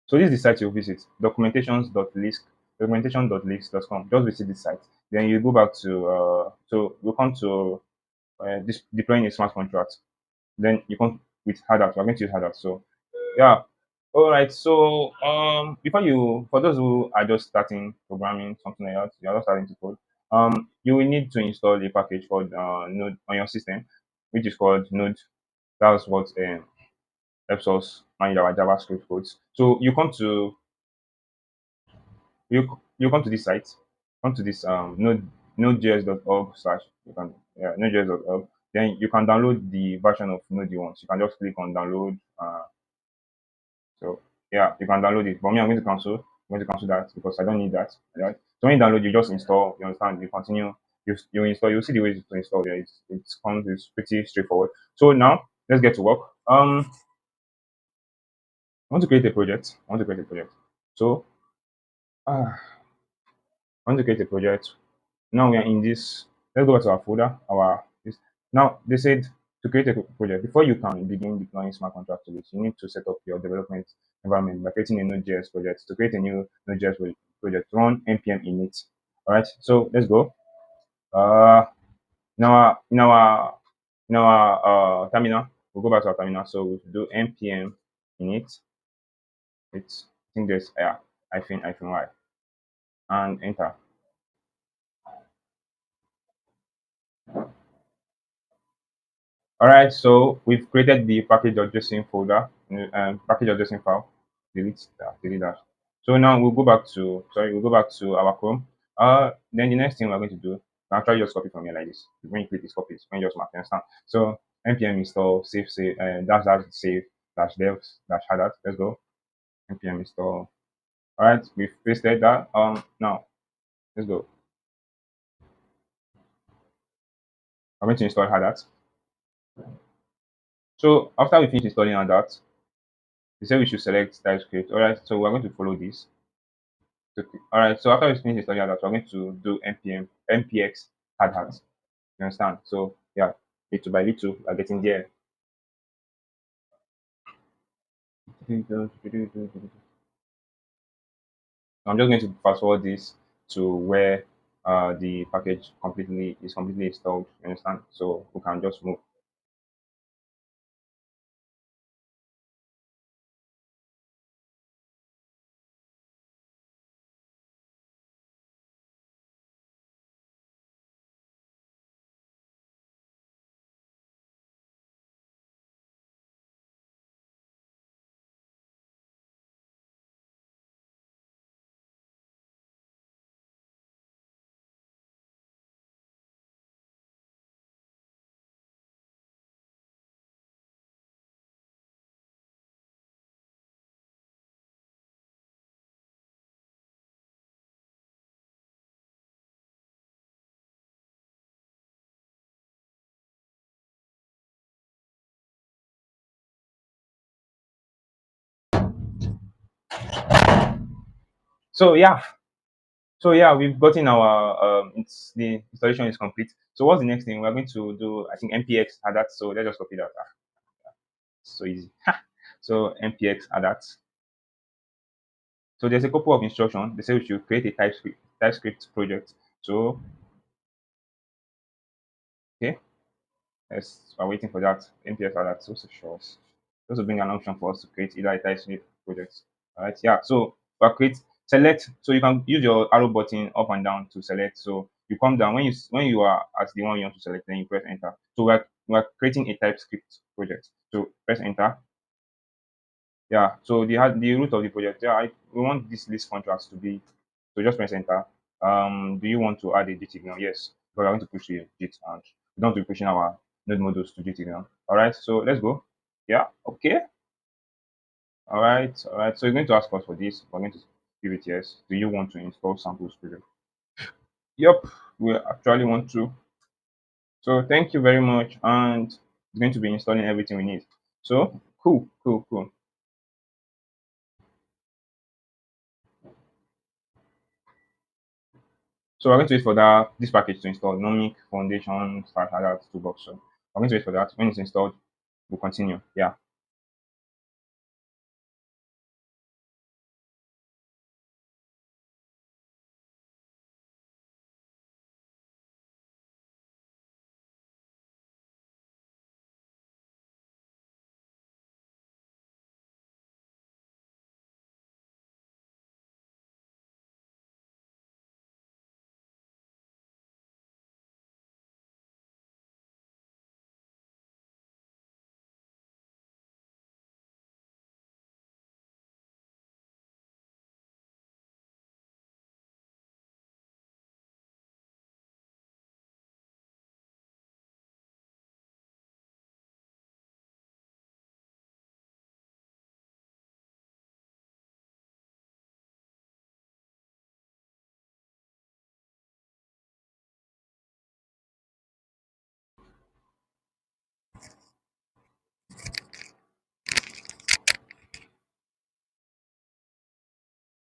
So this is the site you'll visit: documentation.lisk.com. Just visit this site. Then you go back to. So we'll come to this deploying a smart contract. Then you come with Hadat. We're going to use Hadat. So yeah. All right. So for those who are just starting programming something like that, you're just starting to code. You will need to install a package called Node on your system, which is called Node. That's what helps us manage our JavaScript codes. So you come to this site, come to this nodejs.org slash you can yeah nodejs.org. Then you can download the version of Node you want. You can just click on download. So yeah, you can download it. But me, I'm going to cancel. I'm going to cancel that because I don't need that. Right? So when you download, you just install. You understand? You continue. You install. You see the ways to install there. It's pretty straightforward. So now let's get to work. I want to create a project. I want to create a project. So I want to create a project. Now we are in this. Let's go to our folder. Our this. Now they said to create a project before you can begin deploying smart contract to it, you need to set up your development environment by creating a Node.js project. To create a new Node.js project, run npm init. All right. So let's go. In our in our terminal, we'll go back to our terminal. So we'll do npm init. I think there's hyphen y and enter. All right, so we've created the package.json folder, package.json file. Delete that. So now we'll go back to our Chrome. Then the next thing we're going to do, I'll actually just copy from here like this. When you click this, copy it. When you just mark, you understand? So npm install save, dash dash save dash devs dash hardhat. Let's go. npm install. All right, we've pasted that. Now let's go. I'm going to install hardhat. So after we finish installing hardhat, they say we should select TypeScript. All right, so we're going to follow this. All right, so after we finish installing hardhat, we're going to do npx hardhat. You understand? So yeah, little by little, we're getting there. I'm just going to fast forward this to where the package completely is completely installed. You understand? So we can just move. So yeah, we've gotten our it's the installation is complete. So what's the next thing? We're going to do, I think, npx add that. So let's just copy that. So easy. So npx add that. So there's a couple of instructions. They say we should create a TypeScript project. So okay, yes, we're waiting for that. npx add that. So sure. Just to bring an option for us to create either a TypeScript project. All right, yeah. So we'll create select. So you can use your arrow button up and down to select. So you come down when you are at the one you want to select, then you press enter. So we're creating a TypeScript project. So press enter. Yeah. So the root of the project. Yeah, we want this list contracts to be. So just press enter. Do you want to add a GTignore? Yes. But we're going to push the Git and we don't want to be pushing our node modules to GTignore. All right. So let's go. Yeah. Okay. All right, all right. So you're going to ask us for this. We're going to give it yes. Do you want to install samples project? Yep, we actually want to. So thank you very much, and it's going to be installing everything we need. So cool, cool, cool. So we're going to wait for that this package to install. Nomic Foundation Start Alert Toolbox. So we're going to wait for that. When it's installed, we'll continue. Yeah.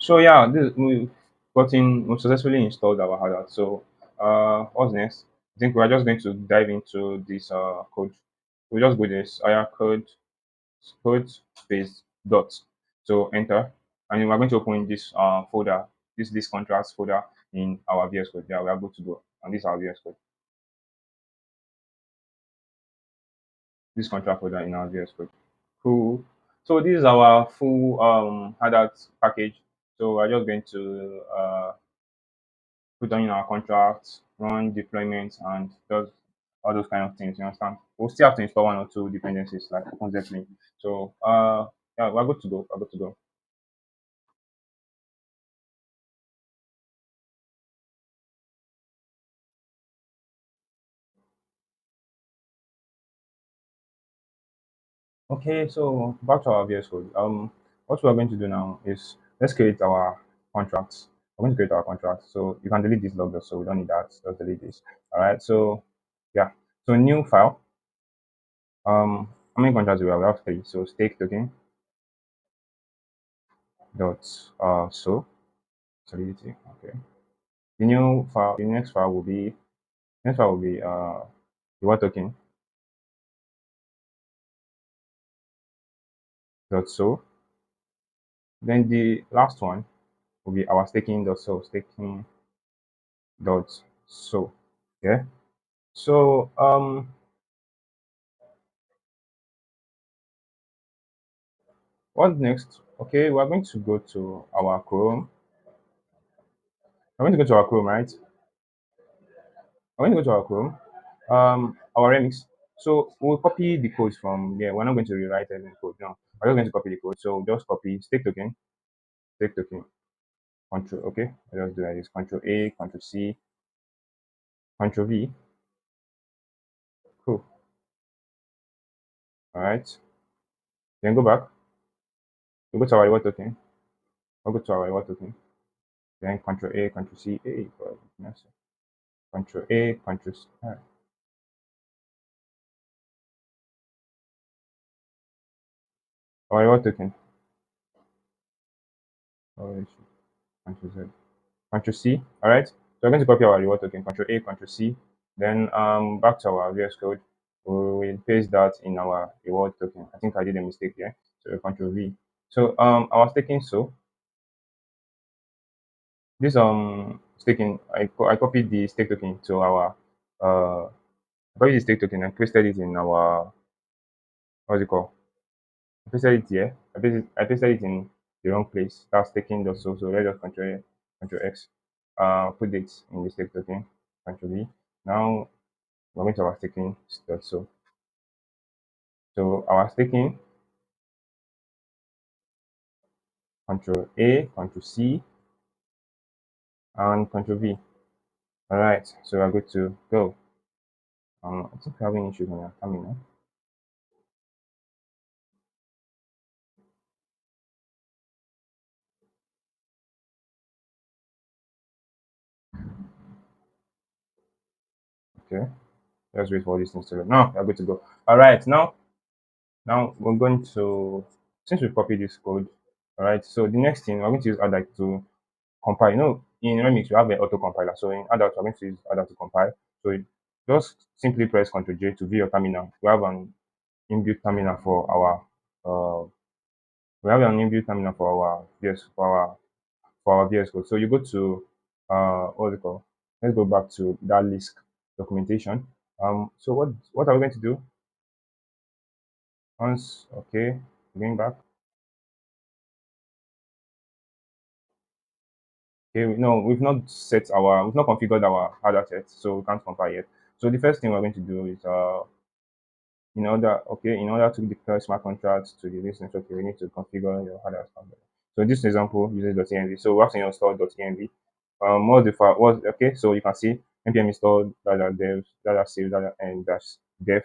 So yeah, we've successfully installed our hardware. So what's next? I think we're just going to dive into this code. We'll just go this code space dot. So enter, and then we're going to open this folder, this contrast folder in our VS Code. Yeah, we are good to go. And this is our VS Code. This contract folder in our VS Code. Cool. So this is our full hardware package. So we're just going to put on in our contracts, run deployments, and does all those kind of things. You understand? We'll still have to install one or two dependencies like OpenZeppelin. So yeah, we're good to go. We're good to go. Okay, so back to our VS Code. What we are going to do now is let's create our contracts. We're going to create our contract. So you can delete this log, so we don't need that. Just delete this. All right. So yeah. So new file. How many contracts do we have? We have three. So stake token dot solidity. Okay. The new file. The next file will be reward token dot so. Then the last one will be our staking dot so. Yeah. So what next? Okay, we're going to go to our Chrome. I'm going to go to our Chrome, right? I'm going to go to our Chrome. Our remix. So we'll copy the codes from there. We're not going to rewrite any code. No, we're just going to copy the code. So just copy stake token, control. Okay, I'll just do like this. Control A, Control C, Control V. Cool. All right. Then go back. We go to our reward token. I'll go to our reward token. Then Control A, Control C. A. God, yes. Control A, Control C. All right. Our reward token. Oh, Control Z. Control C. All right. So we're going to copy our reward token. Control A, Control C. Then back to our VS Code. We will paste that in our reward token. I think I did a mistake here. So Control V. So our staking. So this staking, I copied the stake token to our I copied the stake token and pasted it in our what's it called? I pasted it here. I pasted it in the wrong place. That's taking the so let's just control X. Put it in the stake token. Control V. Now we're going to our staking dot so our staking, control A, control C, and control V. All right, so we're good to go. I think we're having issues on our terminal. Okay, let's wait for these things to load. Now we're good to go. All right, now we're going to, since we copied this code, all right, so the next thing we're going to use Adite to compile. In Remix we have an auto compiler. So in Adite we're going to use Adite to compile. So just simply press Ctrl J to view your terminal. We have an inbuilt terminal for our for our VS Code. So you go to what's it called? Let's go back to that Lisk documentation. So what are we going to do? Once okay, going back. Okay, no, we've not configured our hardware yet, so we can't compile yet. So the first thing we're going to do is in order to deploy smart contracts to the business, okay, we need to configure your hardware standard. So this example uses .env. So we have to install .env. What the file was okay, so you can see npm install data dev data save data and dash dev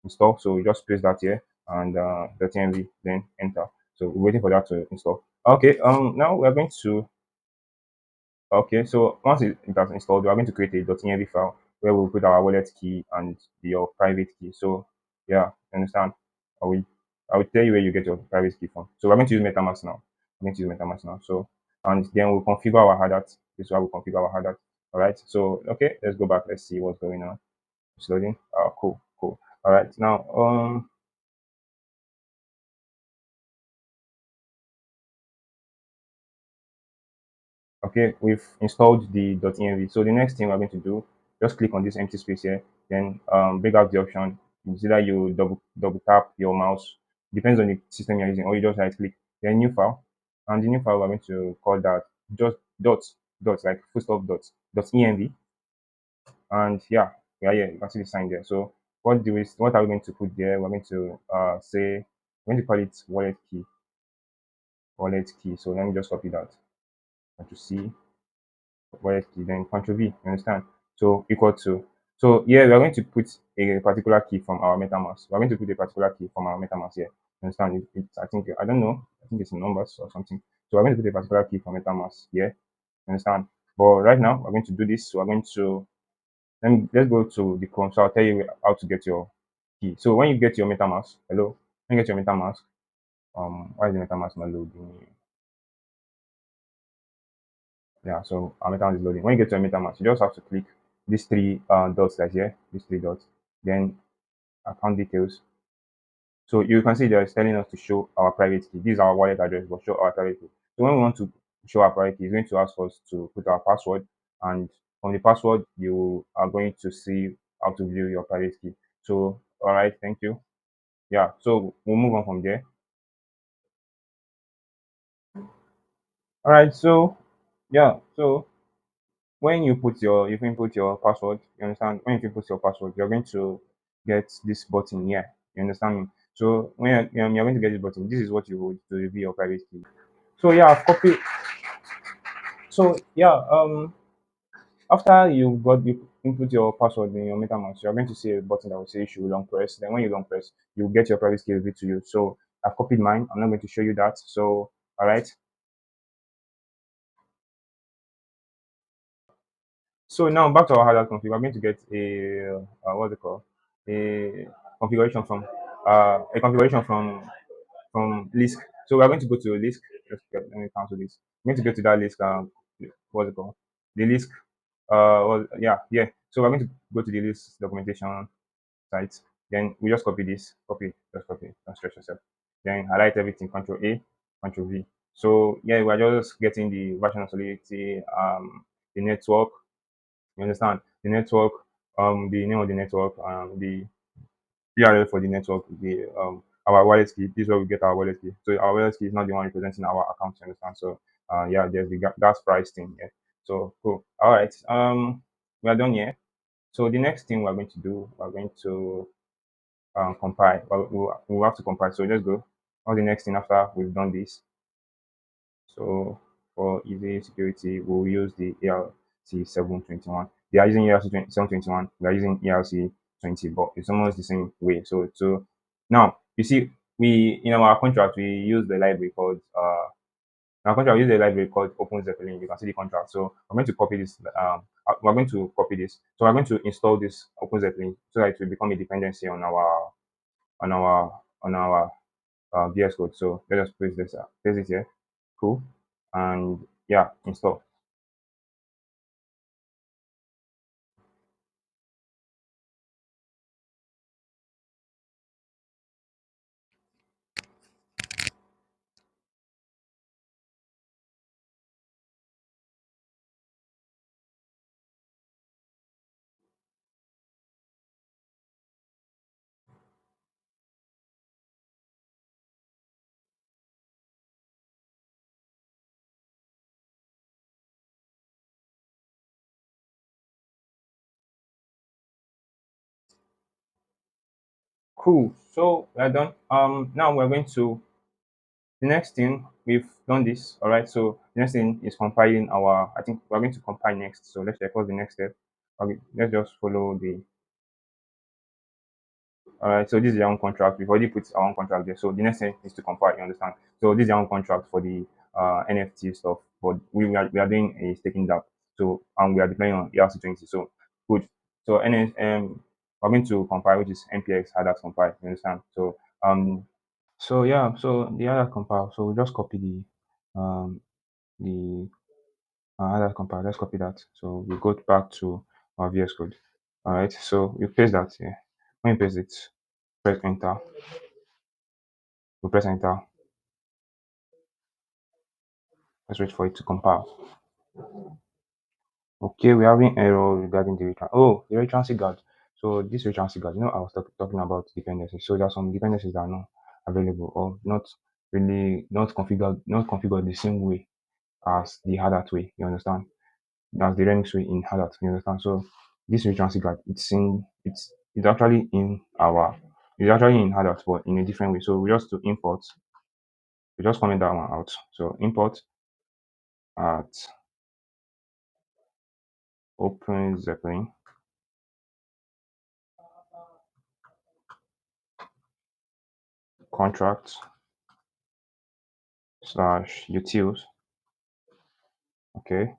install. So we just paste that here and .env, then enter. So we're waiting for that to install. Okay, now we're going to okay, so once it has installed, we are going to create a .env file where we'll put our wallet key and your private key. So yeah, understand? I will I will tell you where you get your private key from. So we're going to use MetaMask now. I'm going to use MetaMask now. So and then we'll configure our hard hat. This is how we'll configure our hard hat. All right. So okay, let's go back. Let's see what's going on. It's loading. Cool, cool. All right. Now okay, we've installed the .env. So the next thing we're going to do, just click on this empty space here, then bring out the option. It's either you double tap your mouse, depends on the system you're using, or you just right click, then new file. And the new file we're going to call that just dots like full stop .env. And yeah, yeah, yeah, you can see the sign there. So what are we going to put there? We're going to say we're going to call it wallet key. So let me just copy that. To see wallet key, then Ctrl V, you understand? So equal to, so here we are going to put a particular key from our MetaMask. We are going to put a particular key from our MetaMask here. Understand? I think I don't know. I think it's in numbers or something. So we're going to put a particular key for MetaMask here. Understand? But right now we're going to do this. So we're going to let's go to the Chrome. So I'll tell you how to get your key. So when you get your MetaMask, hello, when you get your MetaMask, why is the MetaMask not loading? Yeah, so our MetaMask is loading. When you get to your MetaMask, you just have to click these three dots right here, these three dots, then account details. So you can see that it's telling us to show our private key. This is our wallet address, but show our private key. So when we want to show our private key, it's going to ask us to put our password, and from the password, you are going to see how to view your private key. So, all right, thank you. Yeah, so we'll move on from there. All right, so yeah, so when you put your you input your password, you understand? When you input your password, you're going to get this button here. You understand me? So when you're going to get this button, this is what you would to reveal your private key. So yeah, I've copied. So yeah, after you input your password in your MetaMask, you're going to see a button that will say you should long press. Then when you long press, you get your private key revealed to you. So I've copied mine. I'm not going to show you that. So all right. So now back to our hardware config. We're going to get a what's it called? A configuration from Lisk. So we're going to go to Lisk. Let me cancel this. I'm going to go to that Lisk. What's it called? The Lisk. Yeah. So we're going to go to the Lisk documentation site. Then we just copy this. Just copy. Don't stress yourself. Then highlight everything. Control A, Control V. So yeah, we're just getting the version of solidity, the network, you understand? The network, the name of the network, the URL for the network, the our wallet key. This is where we get our wallet key. So our wallet key is not the one representing our account, you understand? So yeah, there's the gas price thing here. So cool. All right. We are done here. So the next thing we're going to do, we're going to compile. Well, we'll have to compile. So let's go. What's the next thing after we've done this? So for easy security, we'll use the ARC 721. They are using ARC 721. We are using ARC 20, but it's almost the same way. So now you see, we in our contract we use the library called in our contract we use the library called Open Zeppelin. You can see the contract. So I'm going to copy this. We're going to copy this. So we're going to install this Open Zeppelin so that it will become a dependency on our on our VS Code. So let us paste it here. Cool. And yeah, install. Cool. So we're done. Now we're going to the next thing we've done this. All right. So the next thing is compiling our. I think we're going to compile next. So let's check what's the next step. Okay. Let's just follow the. All right. So this is your own contract. We've already put our own contract there. So the next thing is to compile. You understand? So this is your own contract for the NFT stuff. But we are doing a staking dApp. So we are deploying on ERC20. So good. So we're going to compile, which is npx hard compile. You understand? So yeah, so the other compile. So we just copy the other compile. Let's copy that. So we go back to our VS Code. All right. So you paste that here. When you paste it, press enter. We press enter. Let's wait for it to compile. Okay, we're having error regarding the return. Oh, the return guard. So this return guard, I was talking about dependencies. So there are some dependencies that are not available or not configured the same way as the harder way. You understand? That's the remix way in Hadat. You understand? So this retransfer guide, it's actually in our it's actually in Hadat, but in a different way. So we just comment that one out. So import at Open Zeppelin contract slash utils. Okay,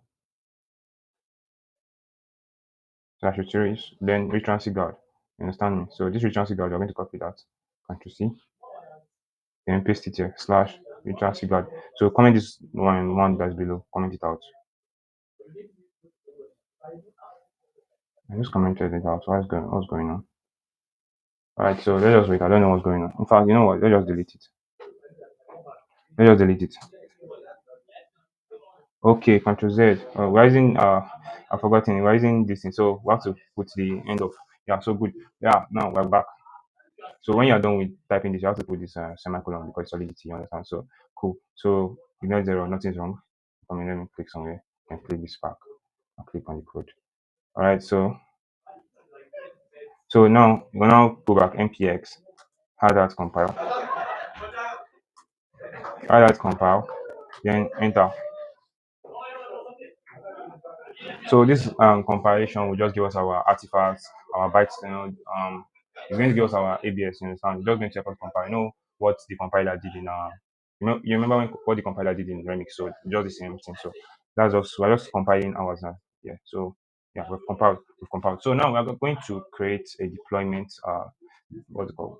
slash utils, then retransfer guard. You understand me? So this retransfer guard, you're going to copy that. Control C, then paste it here. Slash retransfer guard. So comment this one that's below. Comment it out. I just commented it out. What's going on? Alright, so let's just wait. I don't know what's going on. In fact, you know what? Let's just delete it. Let's just delete it. Okay, Control Z. We're using I've forgotten. We're using this thing, so we have to put the end of. Yeah, so good. Yeah, now we're back. So when you're done with typing this, you have to put this semicolon because it's solidity. You understand? So cool. So ignore zero. Nothing's wrong. I mean, let me click somewhere and click this back. I'll click on the code. All right. So now we'll now go back npx. How that compile? How that compile? Then enter. So this compilation will just give us our artifacts, our bytes, it's going to give us our ABS, you understand? It's just going to help us compile. You know what the compiler did in you remember what the compiler did in Remix, so just the same thing. So that's just we're just compiling ours now. Yeah. So yeah, we've compiled. So now we're going to create a deployment what's it called?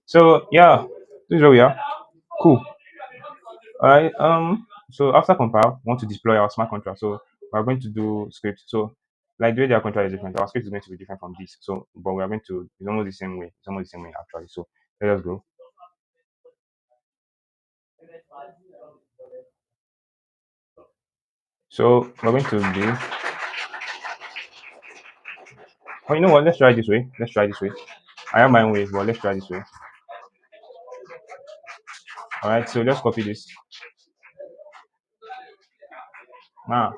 So yeah, this is where we are. Cool. Alright, so after compile, we want to deploy our smart contract. So we're going to do script. So like the way their contract is different, our script is going to be different from this. So but we are going to it's almost the same way. It's almost the same way actually. So let us go. So we're going to do oh you know what, let's try this way. Let's try this way. I have my own way, but let's try this way. Alright, so let's copy this. Ah,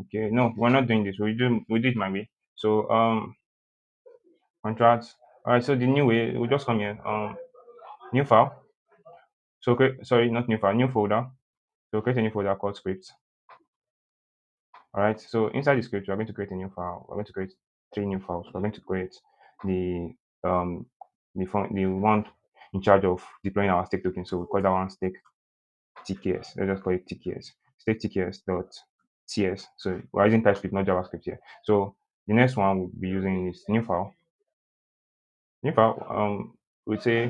okay. No, we're not doing this. We do it my way. So contract. Alright, so the new way, we'll just come here. New file. So sorry, not new file, new folder. So create a new folder called script. All right. So inside the script, we're going to create a new file. We're going to create three new files. We're going to create the the one in charge of deploying our stake token. So we call that one stake TKS. Let's just call it TKS. Stake TKS dot TS. So we're using TypeScript, not JavaScript here. So the next one we'll be using is new file. New file. We'll say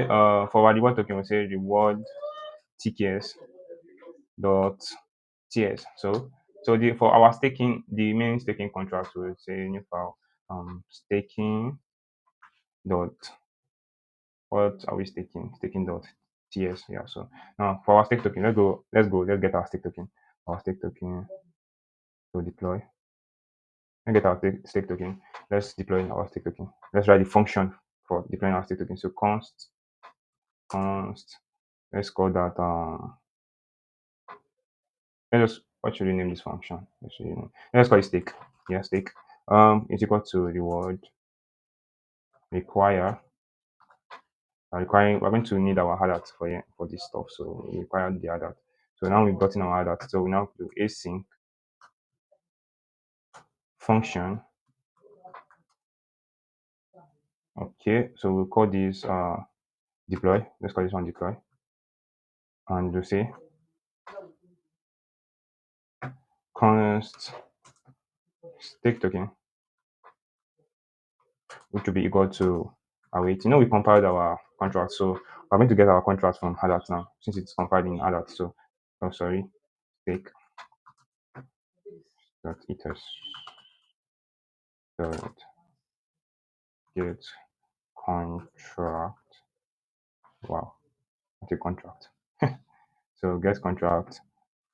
for our reward token, we'll say reward TKS dot TS. So the for our staking, the main staking contract will say new file staking dot what are we staking? Staking dot TS. Yeah. So now for our stake token, let's get our stake token. Our stake token to deploy. Let's get our stake token. Let's deploy our stake token. Let's write the function for deploying our stake token. So const let's call that what should we name this function? Let's call it stake. Yeah, stake. Is equal to reward require we're going to need our adapts for this stuff. So we require the adapt. So now we've gotten our adapt. So we now do async function. Okay, so we'll call this deploy. Let's call this one deploy. And we'll say const stake token, which will be equal to await. We compiled our contract, so we're going to get our contract from adapt now, since it's compiled in adapt. So oh sorry, stake dot ethers dot get contract. Wow, what a contract. So get contract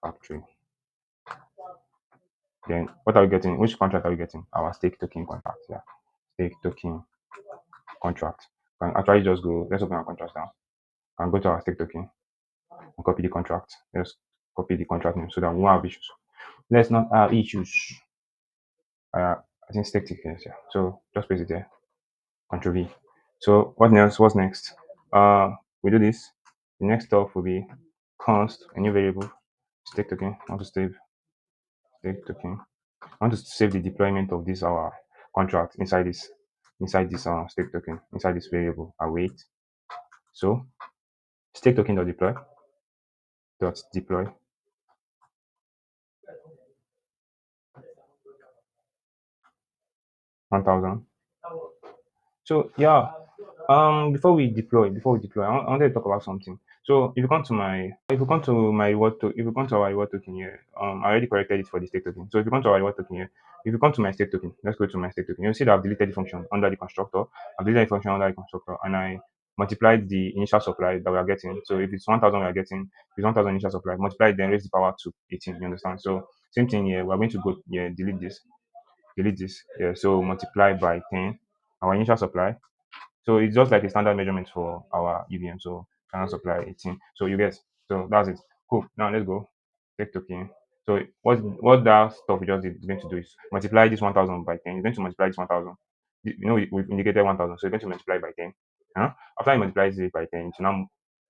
factory. Then what are we getting? Which contract are we getting? Our stake token contract. Yeah, stake token contract. Can actually just go. Let's open our contract now. And go to our stake token and copy the contract. Let's copy the contract name so that we won't have issues. Let's not have issues. I think stake tickets. Yeah. So just paste it there. Control V. So what else? What's next? We do this. The next stuff will be const, a new variable, stake token. I want to save stake token. I want to save the deployment of this our contract inside this stake token, inside this variable. I wait. So stake token dot deploy 1000. So yeah, before we deploy, I wanted to talk about something. So if you come to our reward token here, I already corrected it for the stake token. So if you come to our reward token here, if you come to my stake token, let's go to my stake token. You'll see that I've deleted the function under the constructor. I've deleted the function under the constructor, and I multiplied the initial supply that we are getting. So if it's 1000 we are getting, if it's 1000 initial supply, multiply it, then raise the power to 18. You understand? So same thing here. We're going to go here, delete this. Yeah. So multiply by 10 our initial supply, so it's just like a standard measurement for our UVM. So cannot supply 18. So you get, so that's it. Cool. Now let's go. Take token. So what that stuff we just did is going to do is multiply this 1000 by 10. It's going to multiply this 1000. We've indicated 1000. So it's going to multiply by 10. Huh? After it multiplies it by 10, it will now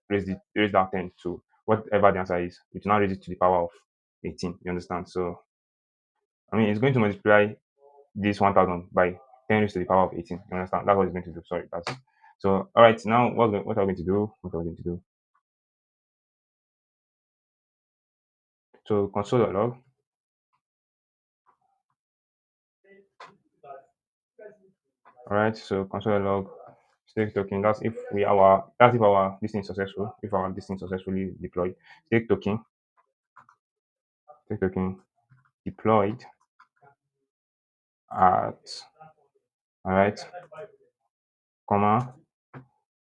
raise that 10 to whatever the answer is. It will now raise it to the power of 18. You understand? So I mean it's going to multiply this 1000 by 10 raised to the power of 18. You understand? That's what it's going to do. Sorry, that's so. All right, now what are we going to do? What are we going to do? So console.log. All right, so console.log stake token. That's if our this thing is successful. If our this thing successfully deployed, stake token, stake token deployed at, all right, comma,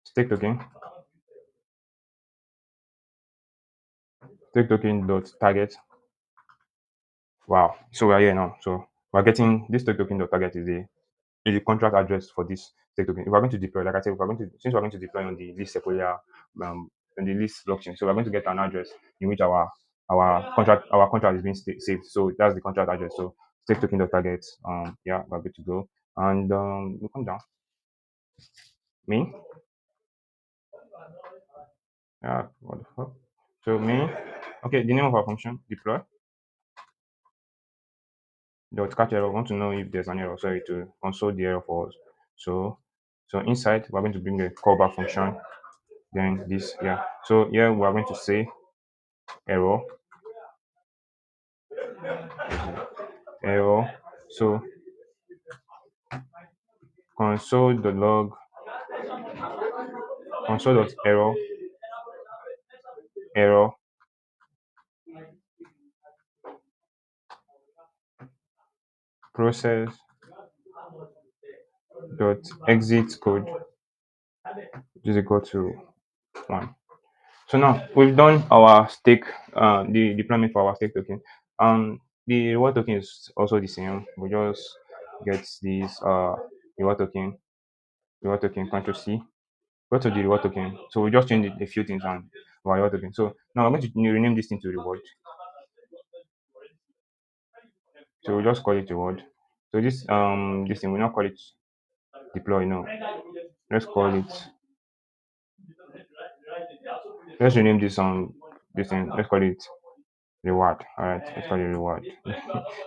stake token, stake token dot target. Wow. So we are here now. So we're getting this stake token dot target is the contract address for this stake token. If we're going to deploy, like I said, since we're going to deploy on the Lisk Sequoia, on the Lisk blockchain, so we're going to get an address in which our contract is being saved. So that's the contract address. So stake token dot target. Yeah, we're good to go. And we come down. Main. Yeah, what the fuck? So main. Okay, the name of our function deploy dot catch error. We want to know if there's an error. Sorry, to console the error for us. So inside we're going to bring a callback function. Then this, yeah. So here we are going to say error, error. So console.log, console.error, error, process dot exit code, which is equal to 1. So now we've done our stake, the deployment for our stake token. The reward token is also the same. We just get this reward token, Control C. Go to the reward token. So we just change a few things on our reward token. So now I'm going to rename this thing to reward. So we just call it reward. So this thing we not call it deploy. No, let's call it. Let's rename this thing. Let's call it reward. All right, let's call it reward.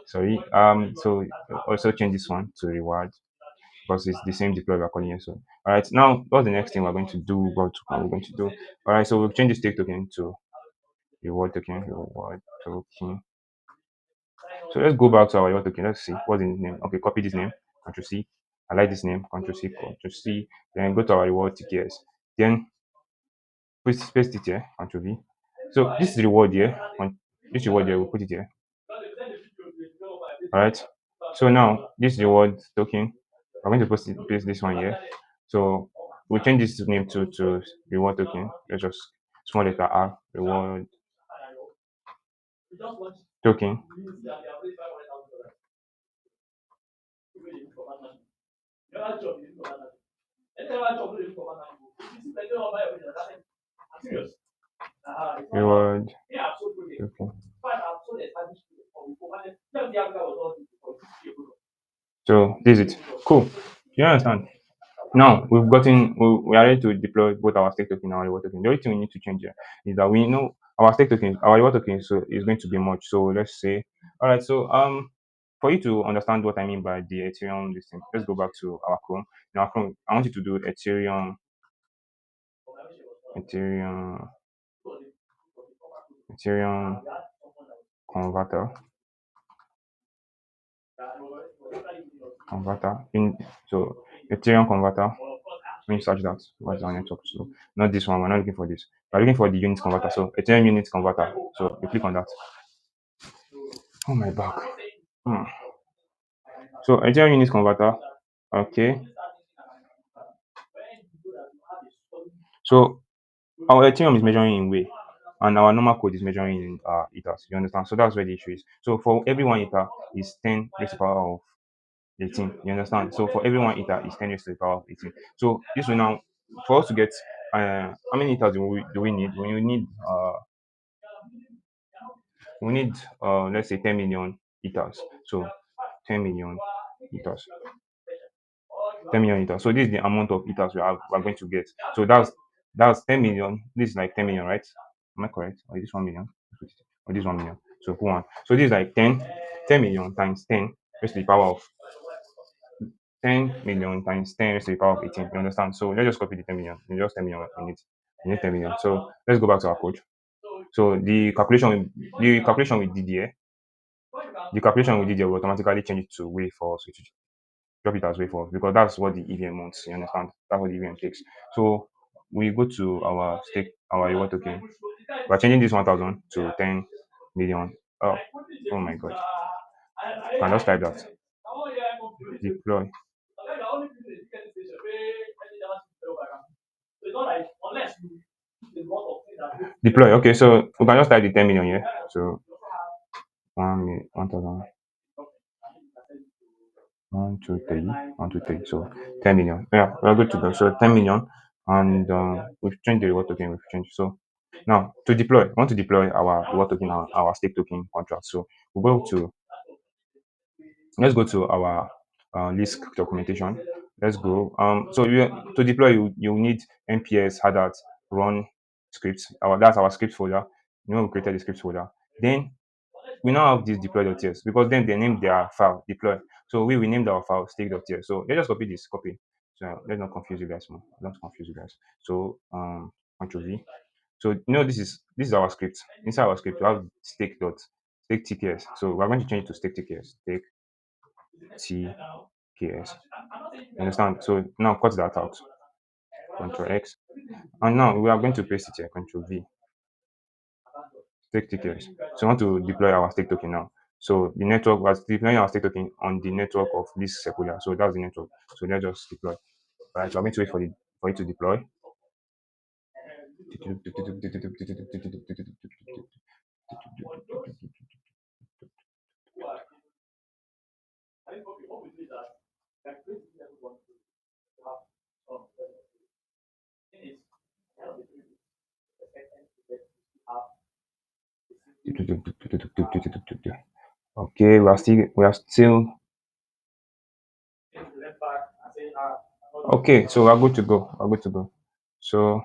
Sorry. So also change this one to reward because it's the same deploy we're calling it. So all right, now what's the next thing we're going to do? What we're going to do? All right, so we'll change the stake token to reward token. Reward token. So let's go back to our reward token. Let's see what's in the name. Okay, copy this name. Control C. I like this name. Control C. Control C. Then go to our reward TKS. Then paste it here. Control V. So this is reward here. This reward here. We'll put it here. All right. So now this reward token, I'm going to paste this one here. So we'll change this name to reward token. Let's just small letter R reward token. Reward token. So this is it. Cool. You understand? Now we are ready to deploy both our stake token and our reward token. The only thing we need to change here is that we know our stake token, our reward token is going to be much. So let's say, all right. So for you to understand what I mean by the Ethereum this thing, let's go back to our Chrome. In our Chrome, I want you to do Ethereum, Ethereum converter, in so Ethereum converter. When you search that, what's our network? So not this one. We're not looking for this. We're looking for the unit converter. So Ethereum unit converter. So you click on that. Oh my back. Hmm. So Ethereum unit converter. Okay. So our Ethereum is measuring in way, and our normal code is measuring in ethers. You understand? So that's where the issue is. So for every one ether is 10 raised to the power of 18. You understand? So for every one ether is 10 raised to the power of 18. So this will now, for us to get how many ethers do we need? We need let's say 10 million ethers. So 10 million ethers. 10 million ethers. So this is the amount of ethers we're going to get. So that's 10 million. This is like 10 million, right? Am I correct? Or is this 1 million? Or this 1 million? So put one. So this is like 10 million times 10 raised to the power of 10 million times 10 raised to the power of 18. You understand? So let's just copy the 10 million. You just 10 million in it. You need 10 million. So let's go back to our code. So the calculation we did here, will automatically change it to way for us. Drop it as way forward because that's what the EVM wants. You understand? That's what the EVM takes. So we go to our reward token. We're changing this 1,000 to 10 million. Oh, oh my god! You can just type that. Deploy. Deploy. Okay, so we can just type the 10 million here. So 1,000. 1, 2, 3, 1, 2, 3. So 10 million. Yeah, we're good to go. So 10 million, and we've changed the reward token. We've changed. So now to deploy, we want to deploy our reward token, our stake token contract. So we go to let's go to our Lisk documentation. Let's go. So to deploy, you need nps hadat run scripts. That's our script folder. We created the script folder. Then we now have this deploy.ts because then they named their file deploy. So we named our file stake.ts. So let's just copy this. Copy. So let's not confuse you guys more. Don't confuse you guys. So Control V. So this is our script. Inside our script, we have stake tks. So we're going to change it to stake tks. Stake tks. Understand? So now cut that out. Control X. And now we are going to paste it here. Control V. Stake tokens. So we want to deploy our stake token now. So the network was deploying our stake token on the network of this Sequoia. So that's the network. So let's just deploy. All right, so I'm going to wait for it to deploy. Okay, we are still okay. So we're good to go. We're good to go. So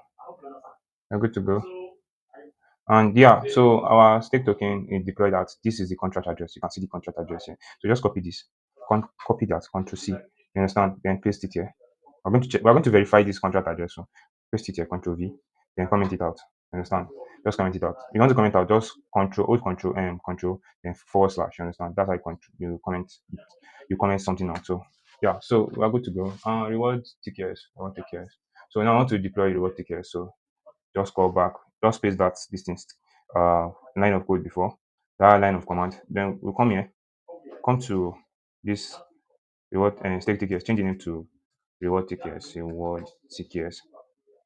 we're good to go. And yeah, so our stake token is deployed at this is the contract address. You can see the contract address here. So just copy this. Copy that, Control C. You understand? Then paste it here. We're going to verify this contract address. So paste it here, Control V. Then comment it out. You understand? Just comment it out. You want to comment out, just control, then forward slash. You understand? That's how you comment it. You comment something out. So yeah, so we're good to go. Reward tickets. Reward tickets. So now I want to deploy reward tickets. So just call back, just paste that distance line of code before that line of command. Then we'll come here, come to this reward and stake tickets, change the name to reward tickets. All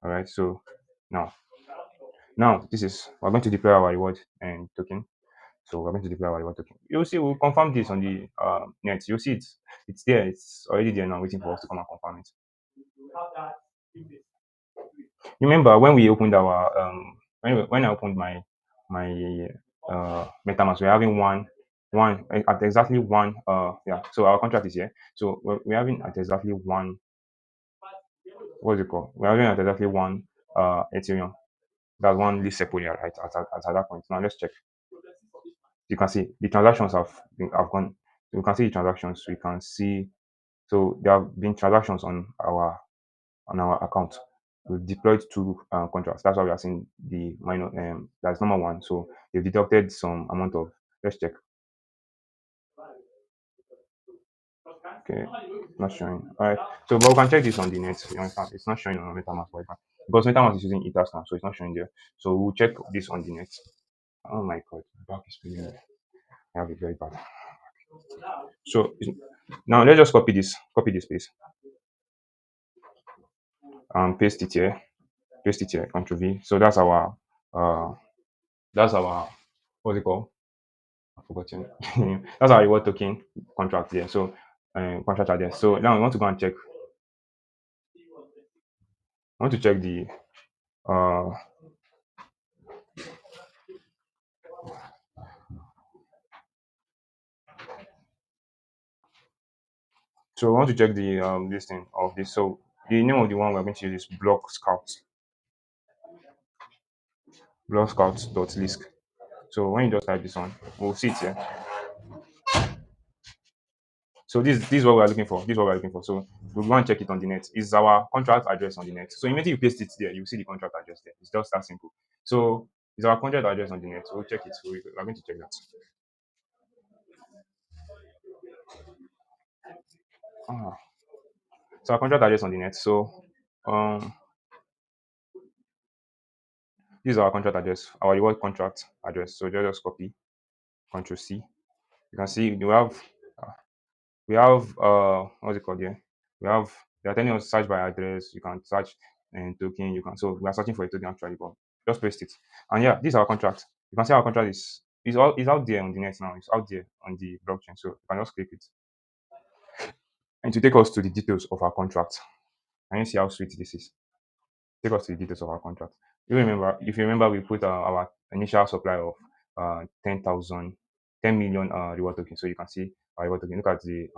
right. So now, this is we're going to deploy our reward and token. So we're going to deploy our reward token. You'll see, we'll confirm this on the net. You'll see it's there. It's already there now, waiting for us to come and confirm it. Remember when we opened our when I opened my MetaMask, we're having one at exactly one yeah. So our contract is here. So we're having at exactly one what's it called? We're having at exactly one Ethereum. That's one Lisk Sepolia, right? At that point. Now let's check. You can see the transactions have gone. You can see the transactions. We can see, so there have been transactions on our account. We've deployed two contracts. That's why we are seeing the minor. That's number one. So they've deducted some amount of. Let's check. Okay, not showing. All right. So, but we can check this on the net. You understand? It's not showing on MetaMask right now because MetaMask is using Etherscan, so it's not showing there. So we'll check this on the net. Oh my god, my back is feeling. I have it very bad. So now let's just copy this. Copy this, please. Paste it here. Paste it here. Control V. So uh that's our what's it called? I've forgotten. That's our reward token contract there. So contract are there. So now we want to go and check. I want to check the uh so I want to check the this thing of this. So the name of the one we're going to use is blockscout.lisk. So when you just type this on, we'll see it here. So this is what we're looking for. This is what we're looking for. So we'll go and check it on the net. Is our contract address on the net? So immediately you paste it there, you see the contract address there. It's just that simple. So is our contract address on the net? So we'll check it. So we're going to check that. Ah, so our contract address on the net. So um this is our contract address, our reward contract address. So just copy, Control C. You can see we have what's it called here? We have they are telling us search by address. You can search and token. You can so we are searching for a token actually, but just paste it. And yeah, this is our contract. You can see our contract is out there on the net now. It's out there on the blockchain. So you can just click it and to take us to the details of our contract. And you see how sweet this is. Take us to the details of our contract. If you remember, we put our initial supply of 10,000, 10 million reward tokens. So you can see our reward token. Look at the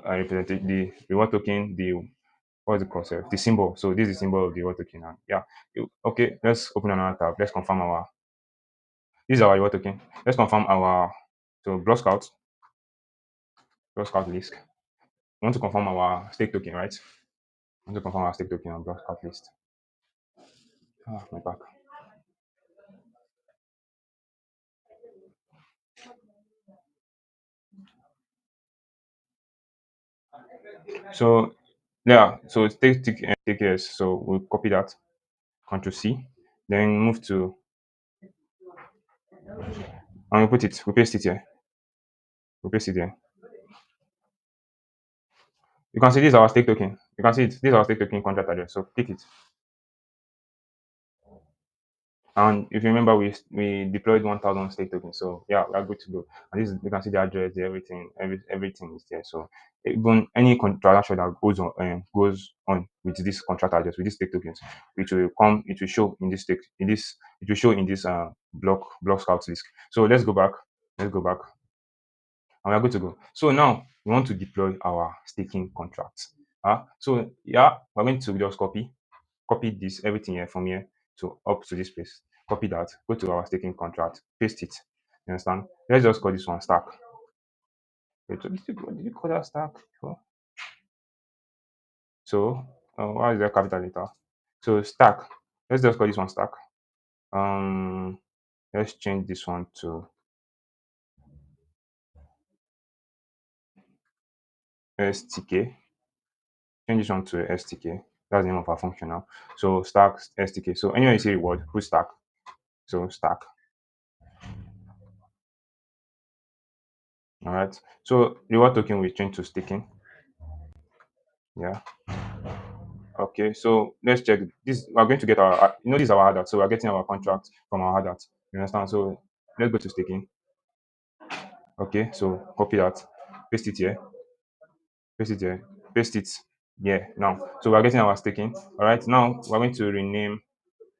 represented the reward token, the what's it called, sir? The symbol. So this is the symbol of the reward token. And yeah, okay. Let's open another tab. Let's confirm our. This is our reward token. Let's confirm our. So Block Scout list. We want to confirm our stake token, right? We want to confirm our stake token on Block Scout list. Ah, my back. So yeah, so take yes. So we'll copy that. Control C. Then move to and we put it. We paste it here. We paste it here. You can see this is our stake token. You can see it. This is our stake token contract address. So click it. And if you remember, we deployed 1,000 stake tokens. So yeah, we are good to go. And this is, you can see the address, everything is there. So even any transaction that goes on with this contract address, with these stake tokens, it will show in this it will show in this block scout list. So let's go back, and we are good to go. So now we want to deploy our staking contracts. So yeah, we're going to just copy this everything here from here to up to this place. Copy that, go to our staking contract, paste it. You understand? Let's just call this one stack. Wait, did you call that stack? So why is there capital letter? So stack. Let's just call this one stack. Um, let's change this one to STK. Change this one to STK. That's the name of our function now. So stack STK. So anywhere you see reward, put stack. So stack. All right. So reward token will change to staking. Yeah. Okay, so let's check this. We're going to get our, this is our adat, so we're getting our contract from our adat. You understand? So let's go to staking. Okay, so copy that, paste it here, paste it here, paste it here now. So we're getting our staking. All right, now we're going to rename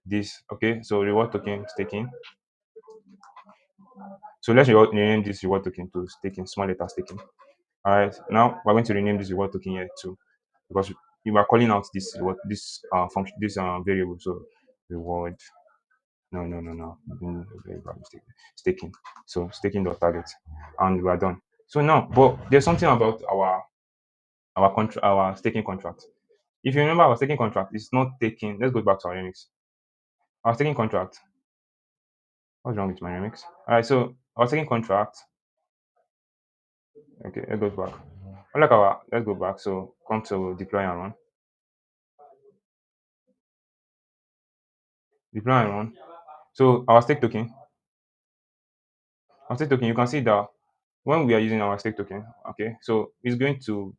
this. Okay, so reward token staking. So let's rename this reward token to staking, small letter staking. All right. Now we're going to rename this reward token here too, because we are calling out this reward, this function, this variable. So reward. No, no, no, no. I'm doing a very bad mistake. Staking. So staking dot target, and we are done. So now, but there's something about our staking contract. If you remember, our staking contract is not taking. Let's go back to our remix. Our staking contract. What's wrong with my remix? All right. So our staking contract. Okay, let's go back. Unlike our, let's go back. So come to deploy and run. Deploy and run. So our stake token, you can see that when we are using our stake token, okay, so it's going to,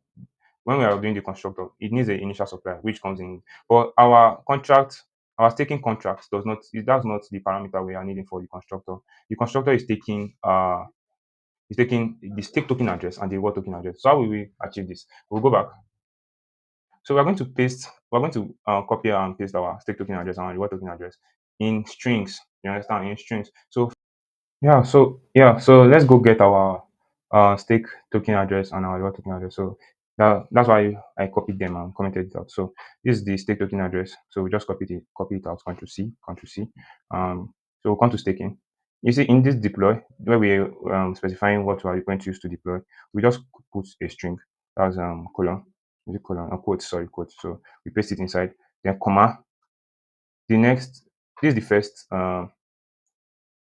when we are doing the constructor, it needs an initial supply which comes in. But our contract, our staking contract does not, that's not the parameter we are needing for the constructor. The constructor is taking the stake token address and the reward token address. So how will we achieve this? We'll go back. So we're going to copy and paste our stake token address and our reward token address in strings. You understand? In strings. So so let's go get our stake token address and our reward token address. So that's why I copied them and commented it out. So this is the stake token address. So we just copy it out, Control C. So we'll come to staking. You see in this deploy where we specifying what we are going to use to deploy, we just put a string. That's colon, is it colon or quote, sorry, quote. So we paste it inside, then comma. The next, this is the first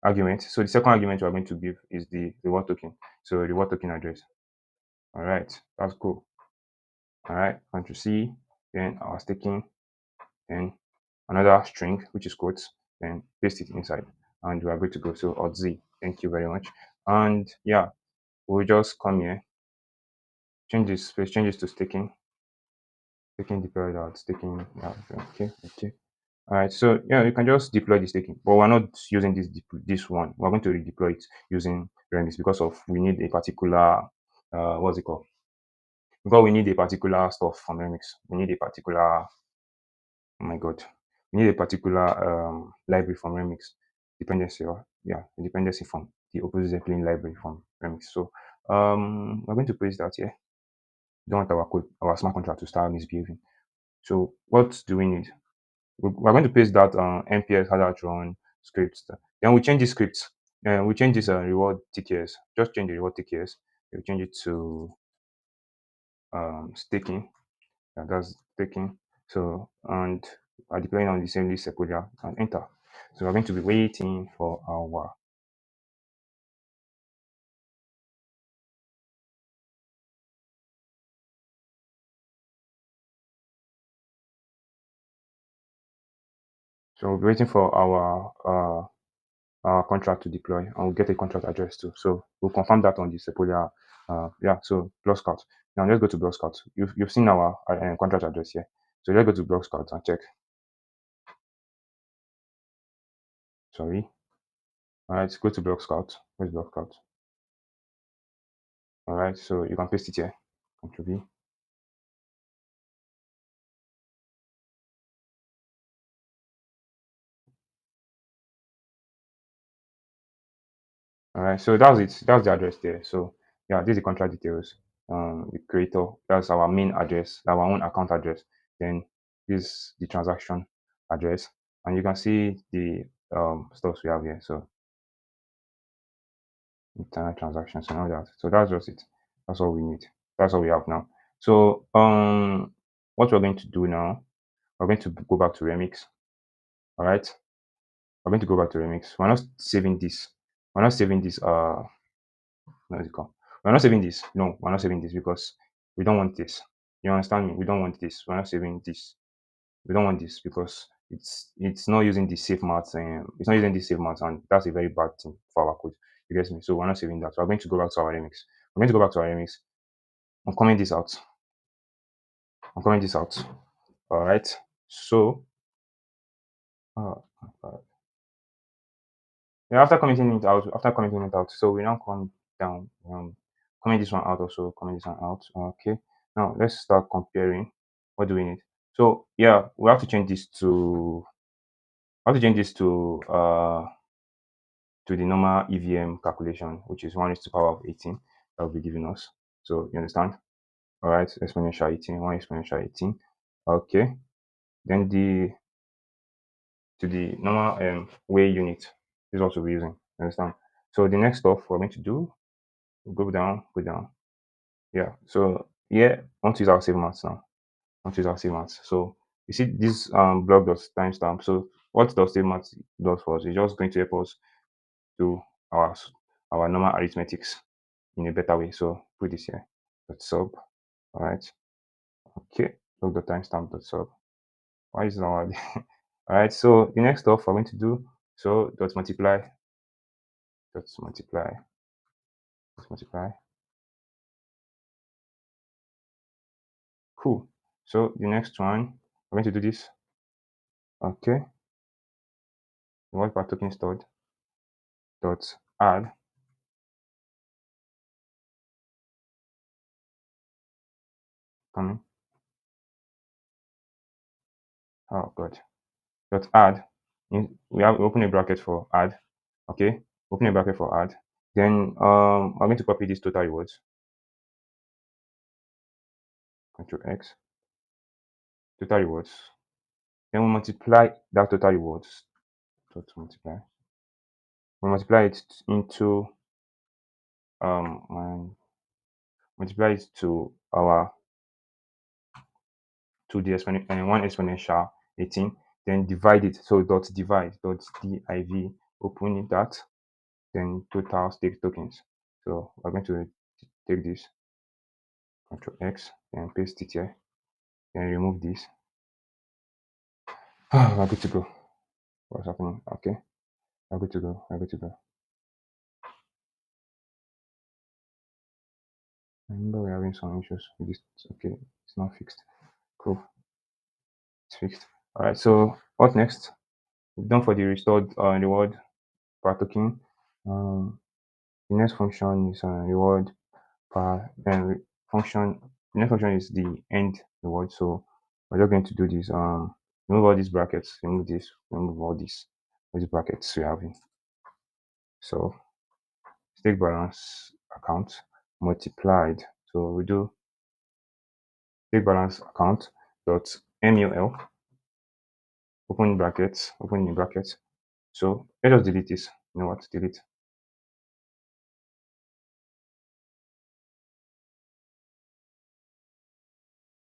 argument. So the second argument we are going to give is the reward token. So reward token address. All right, that's cool. All right, Control C, then our staking, then another string which is quotes, then paste it inside, and we are good to go. So Alt Z. Thank you very much. And yeah, we'll just come here, change this, first change this to staking, staking deployed out, staking. Yeah, okay, okay. All right, so yeah, you can just deploy this taking, but we're not using this one. We're going to redeploy it using Remix because of we need a particular what's it called? Because we need a particular stuff from Remix. We need a particular, oh my god, we need a particular library from Remix dependency, or yeah, a dependency from the opposite Zeppelin library from Remix. So we're going to paste that here. Don't want our code, our smart contract to start misbehaving. So what do we need? We're going to paste that nps hard run script. Then we change the script. And we change this reward TKS. Just change the reward TKS. We change it to staking. Yeah, that's staking. So and are deploying on the same list sequoia and enter. So we're going to be waiting for our. So we'll be waiting for our contract to deploy, and we'll get a contract address too. So we'll confirm that on the Sequoia. Yeah, so block scout. Now let's go to block scout. You've seen our contract address here. So let's go to block scout and check. Sorry. All right, go to block scout. Where's block scout? All right, so you can paste it here. Control V. All right, so that's it. That's the address there. So yeah, this is the contract details. The creator. That's our main address, our own account address. Then this is the transaction address, and you can see the stuff we have here. So internet transactions and all that. So that's just it. That's all we need. That's all we have now. So what we're going to do now, we're going to go back to Remix. All right. We're going to go back to Remix. We're not saving this. We're not saving this what is it called? We're not saving this. No, we're not saving this because we don't want this. You understand me? We don't want this. We're not saving this. We don't want this because it's not using the safe maths and it's not using the safe maths, and that's a very bad thing for our code. You get me? So we're not saving that. So we're going to go back to our remix. We're going to go back to our remix. I'm comment this out. I'm comment this out. All right. So uh, uh, yeah, after commenting it out, so we now come down, comment this one out also, comment this one out. Okay. Now let's start comparing. What do we need? So yeah, we have to change this to to the normal EVM calculation, which is 1 is to the power of 18 that will be giving us. So you understand? All right, exponential 18, 1 exponential 18. Okay. Then the normal way unit is also we're using. You understand? So the next stuff we're going to do, go down, go down. Yeah. So here, I want to use our save maths now. I want to use our save maths. So you see this block does timestamp. So what does save maths does for us? It's just going to help us do our our normal arithmetics in a better way. So put this here. Dot sub. All right. Okay. Log the timestamp dot sub. Why is it not working? All right. So the next stuff we're going to do. So dot multiply, dot multiply. Cool. So the next one, we're going to do this. Okay. The word per token stored dot add. Coming. Oh god. Dot add. We have open a bracket for add. Okay. Open a bracket for add. Then I'm going to copy these total rewards. Control X. Total rewards. Then we multiply that total rewards. Dot multiply. We multiply it into and multiply it to our to the one exponential 18, then divide it. So dot divide dot div, open that, then total stake tokens. So we're going to take this, Control X, and paste it here, then remove this. We're good to go. What's happening? Okay, we're good to go. We're good to go. I remember we're having some issues with this. Okay, it's not fixed. Cool, it's fixed. All right. So what next? We've done for the restored reward per token. The next function is reward per function. The next function is the end reward. So we're just going to do this. Remove all these brackets. Remove this. Remove all these brackets we have in. So stake balance account multiplied. So we do stake balance account dot mul, open brackets, open in brackets. So let us delete this. You know what? Delete.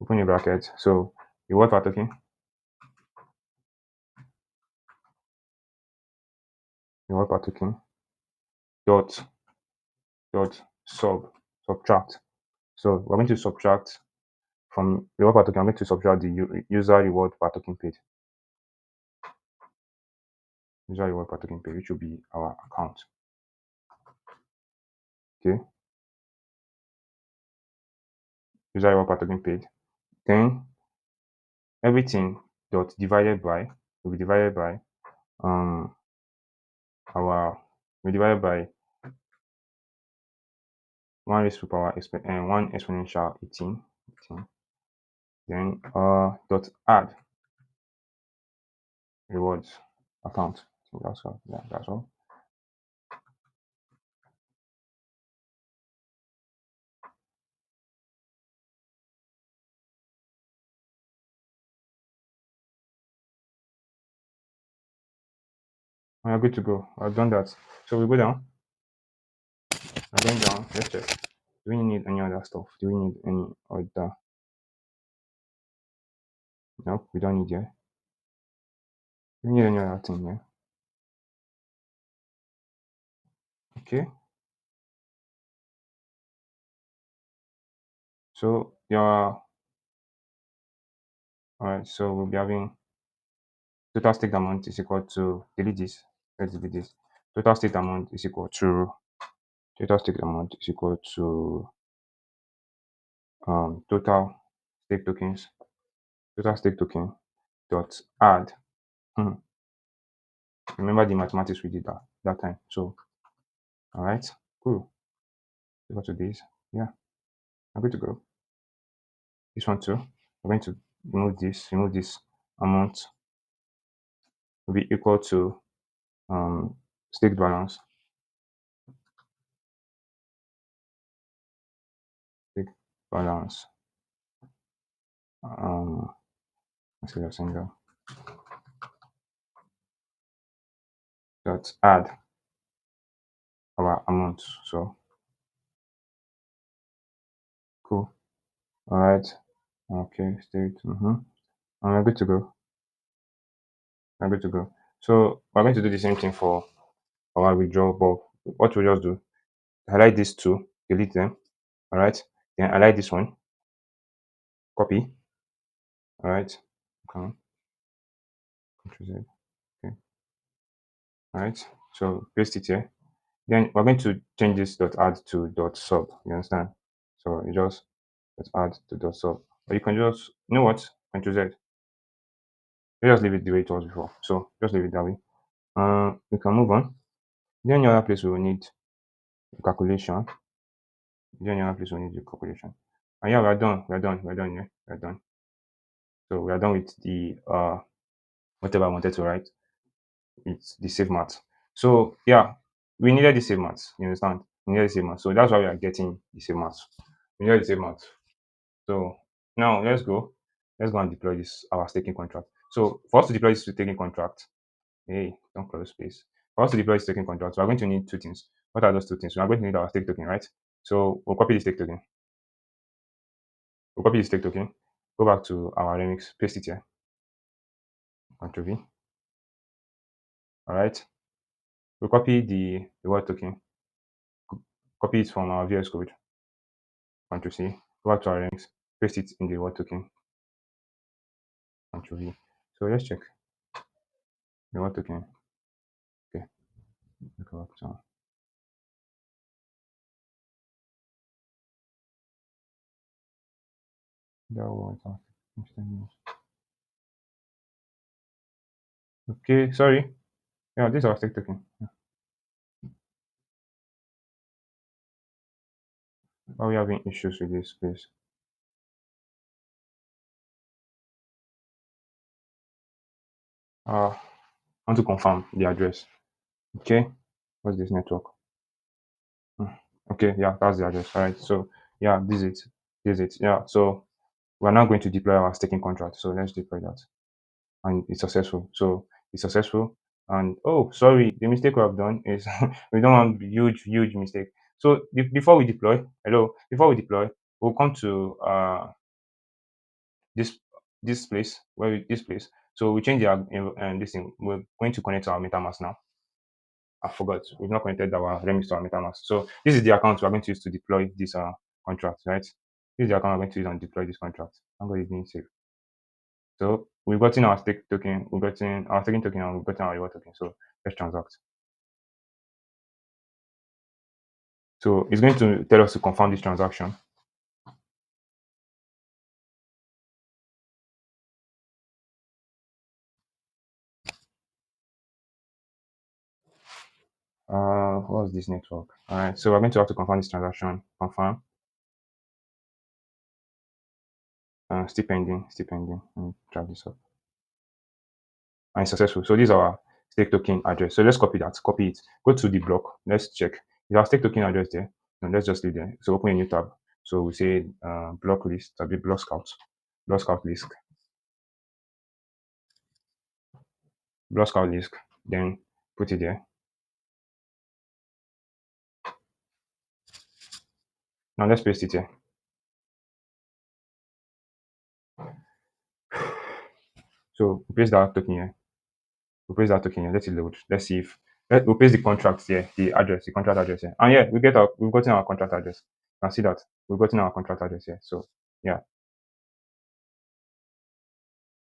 Open a bracket. So reward per token reward per token dot subtract. So we're going to subtract from reward per token. I'm going to subtract the user reward per token paid. User reward per token paid, which will be our account. Okay. User reward per token paid. Then everything dot divided by will be divided by um our we divided by 1 raised to power 1 exponential 18. Then dot add rewards account. So that's all. Yeah, that's all. We are good to go. I've done that. So we go down. I'm going down. Let's check. Do we need any other stuff? Do we need any other? Nope, we don't need it. Do we need any other thing here? Okay. So your alright, so we'll be having total staked amount is equal to delete this. Let's delete this. Total staked amount is equal to total staked amount is equal to total stake tokens. Total stake token dot add. Remember the mathematics we did that time. So alright, cool. Equal to this. Yeah, I'm good to go. This one too. I'm going to remove this amount will be equal to stake balance balance. Let's say a single dot add our amount. So cool. All right. Okay. State. And we're good to go. We're good to go. So we're going to do the same thing for our withdrawal. But what we'll just do, highlight these two, delete them. All right. Then highlight this one, copy. All right. Okay. Control Z. Okay. All right. So paste it here. Then we're going to change this dot add to dot sub. You understand? So you just dot add to dot sub. Or you can just, you know what? Control Z. You just leave it the way it was before. So just leave it that way. We can move on. Then any other place we will need the calculation. Then any other place we will need the calculation. And yeah, we're done. We're done. We're done. Yeah, we're done. So we are done with the whatever I wanted to write. It's the save math. So yeah, we needed the save math. You understand? We needed the save math. So that's why we are getting the save math. We needed the save math. So now let's go. Let's go and deploy this our staking contract. So for us to deploy this staking contract, hey, don't close space. For us to deploy this staking contract, we are going to need two things. What are those two things? We are going to need our stake token, right? So we'll copy the stake token. We'll copy the stake token. Go back to our remix, paste it here. Ctrl V. All right. We'll copy the reward token. Copy it from our VS Code. Ctrl C. Go back to our remix. Paste it in the reward token. Ctrl V. So let's check the reward token. Okay. Go back to that was okay. Sorry. Yeah, this is our stake token. Why are we having issues with this, please? I want to confirm the address. Okay. What's this network? Hmm. Okay, yeah, that's the address. All right. So yeah, this is it. This is it. Yeah. So we're now going to deploy our staking contract. So let's deploy that. And it's successful. So it's successful. And oh, sorry, the mistake we have done is we don't want huge mistake. So before we deploy, hello, before we deploy, we'll come to this this place this place. So we change our this thing. We're going to connect to our MetaMask now. I forgot. We've not connected our remix to our MetaMask. So this is the account we're going to use to deploy this contract, right? This is the account we're going to use and deploy this contract. I'm going to being safe. So we've gotten our stake token, we've gotten our staking token, and we've gotten our reward token. So let's transact. So it's going to tell us to confirm this transaction. What's this network? All right. So we're going to have to confirm this transaction. Confirm. Still pending. Still pending. Let me drag this up. And it's successful. So this is our stake token address. So let's copy that. Copy it. Go to the block. Let's check. Is our stake token address there? No, let's just leave there. So open a new tab. So we say block list. That'll be block scout. Block scout list. Block scout list. Then put it there. Now let's paste it here. So we paste that token here. We paste that token here. Let it load. Let's see if we'll paste the contract here, the address, the contract address here. And yeah, we've gotten our contract address. You can see that we've gotten our contract address here. So yeah,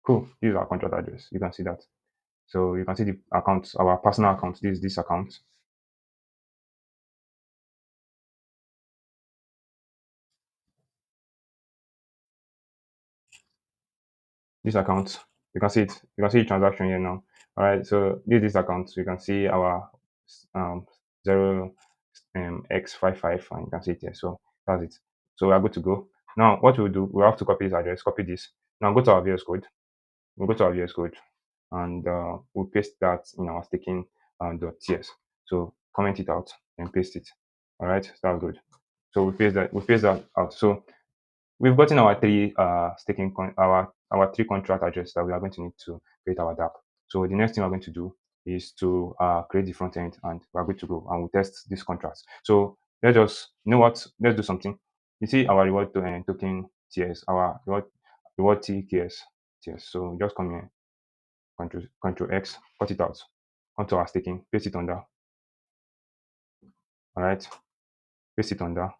cool. This is our contract address. You can see that. So you can see the account, our personal account. This is this account. This account. You can see it. You can see the transaction here now. All right. So this account. So you can see our um, zero x55, and you can see it here. So that's it. So we are good to go. Now what we'll do, we'll have to copy this address. Copy this. Now go to our VS Code. We'll go to our VS Code, and we'll paste that in our staking .ts. So comment it out and paste it. All right. So that's good. So we paste that. We paste that out. So we've gotten our three our three contract address that we are going to need to create our dApp. So the next thing we're going to do is to create the front end, and we're good to go, and we'll test these contracts. So let's just, you know what, let's do something. You see our reward token TS, our reward TKS TS. So just come here, control X, cut it out, come to our staking, paste it under. All right, paste it under.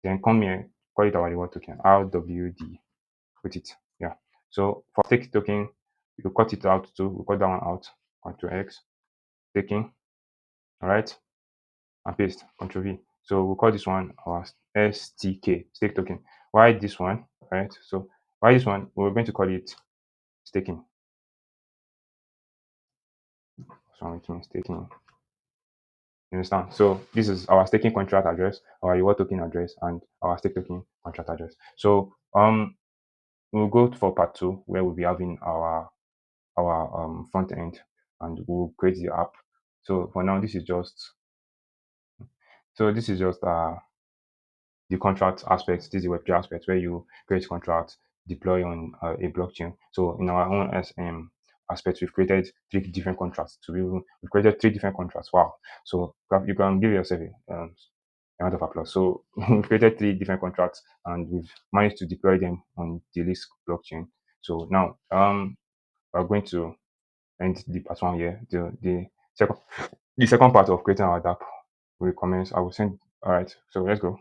Then come here, call it our reward token, RWD, put it. Yeah. So for stake token, you cut it out too. We cut that one out. Control X, staking. All right, and paste. Control V. So we'll call this one our STK, stake token. Why this one? All right. So why this one? We're going to call it staking. So it means staking. You understand? So this is our staking contract address, our reward token address, and our stake token contract address. So we'll go for part two, where we'll be having our front end, and we'll create the app. So for now, this is just the contract aspect. This is the Web3 aspect where you create contracts, deploy on a blockchain. So in our own SM aspect, we've created three different contracts. We've created three different contracts. Wow! So you can give yourself a round of applause. So we've created three different contracts, and we've managed to deploy them on the Lisk blockchain. So now we're going to end the part one here. Second the second part of creating our dApp will commence. I will send. All right. So let's go.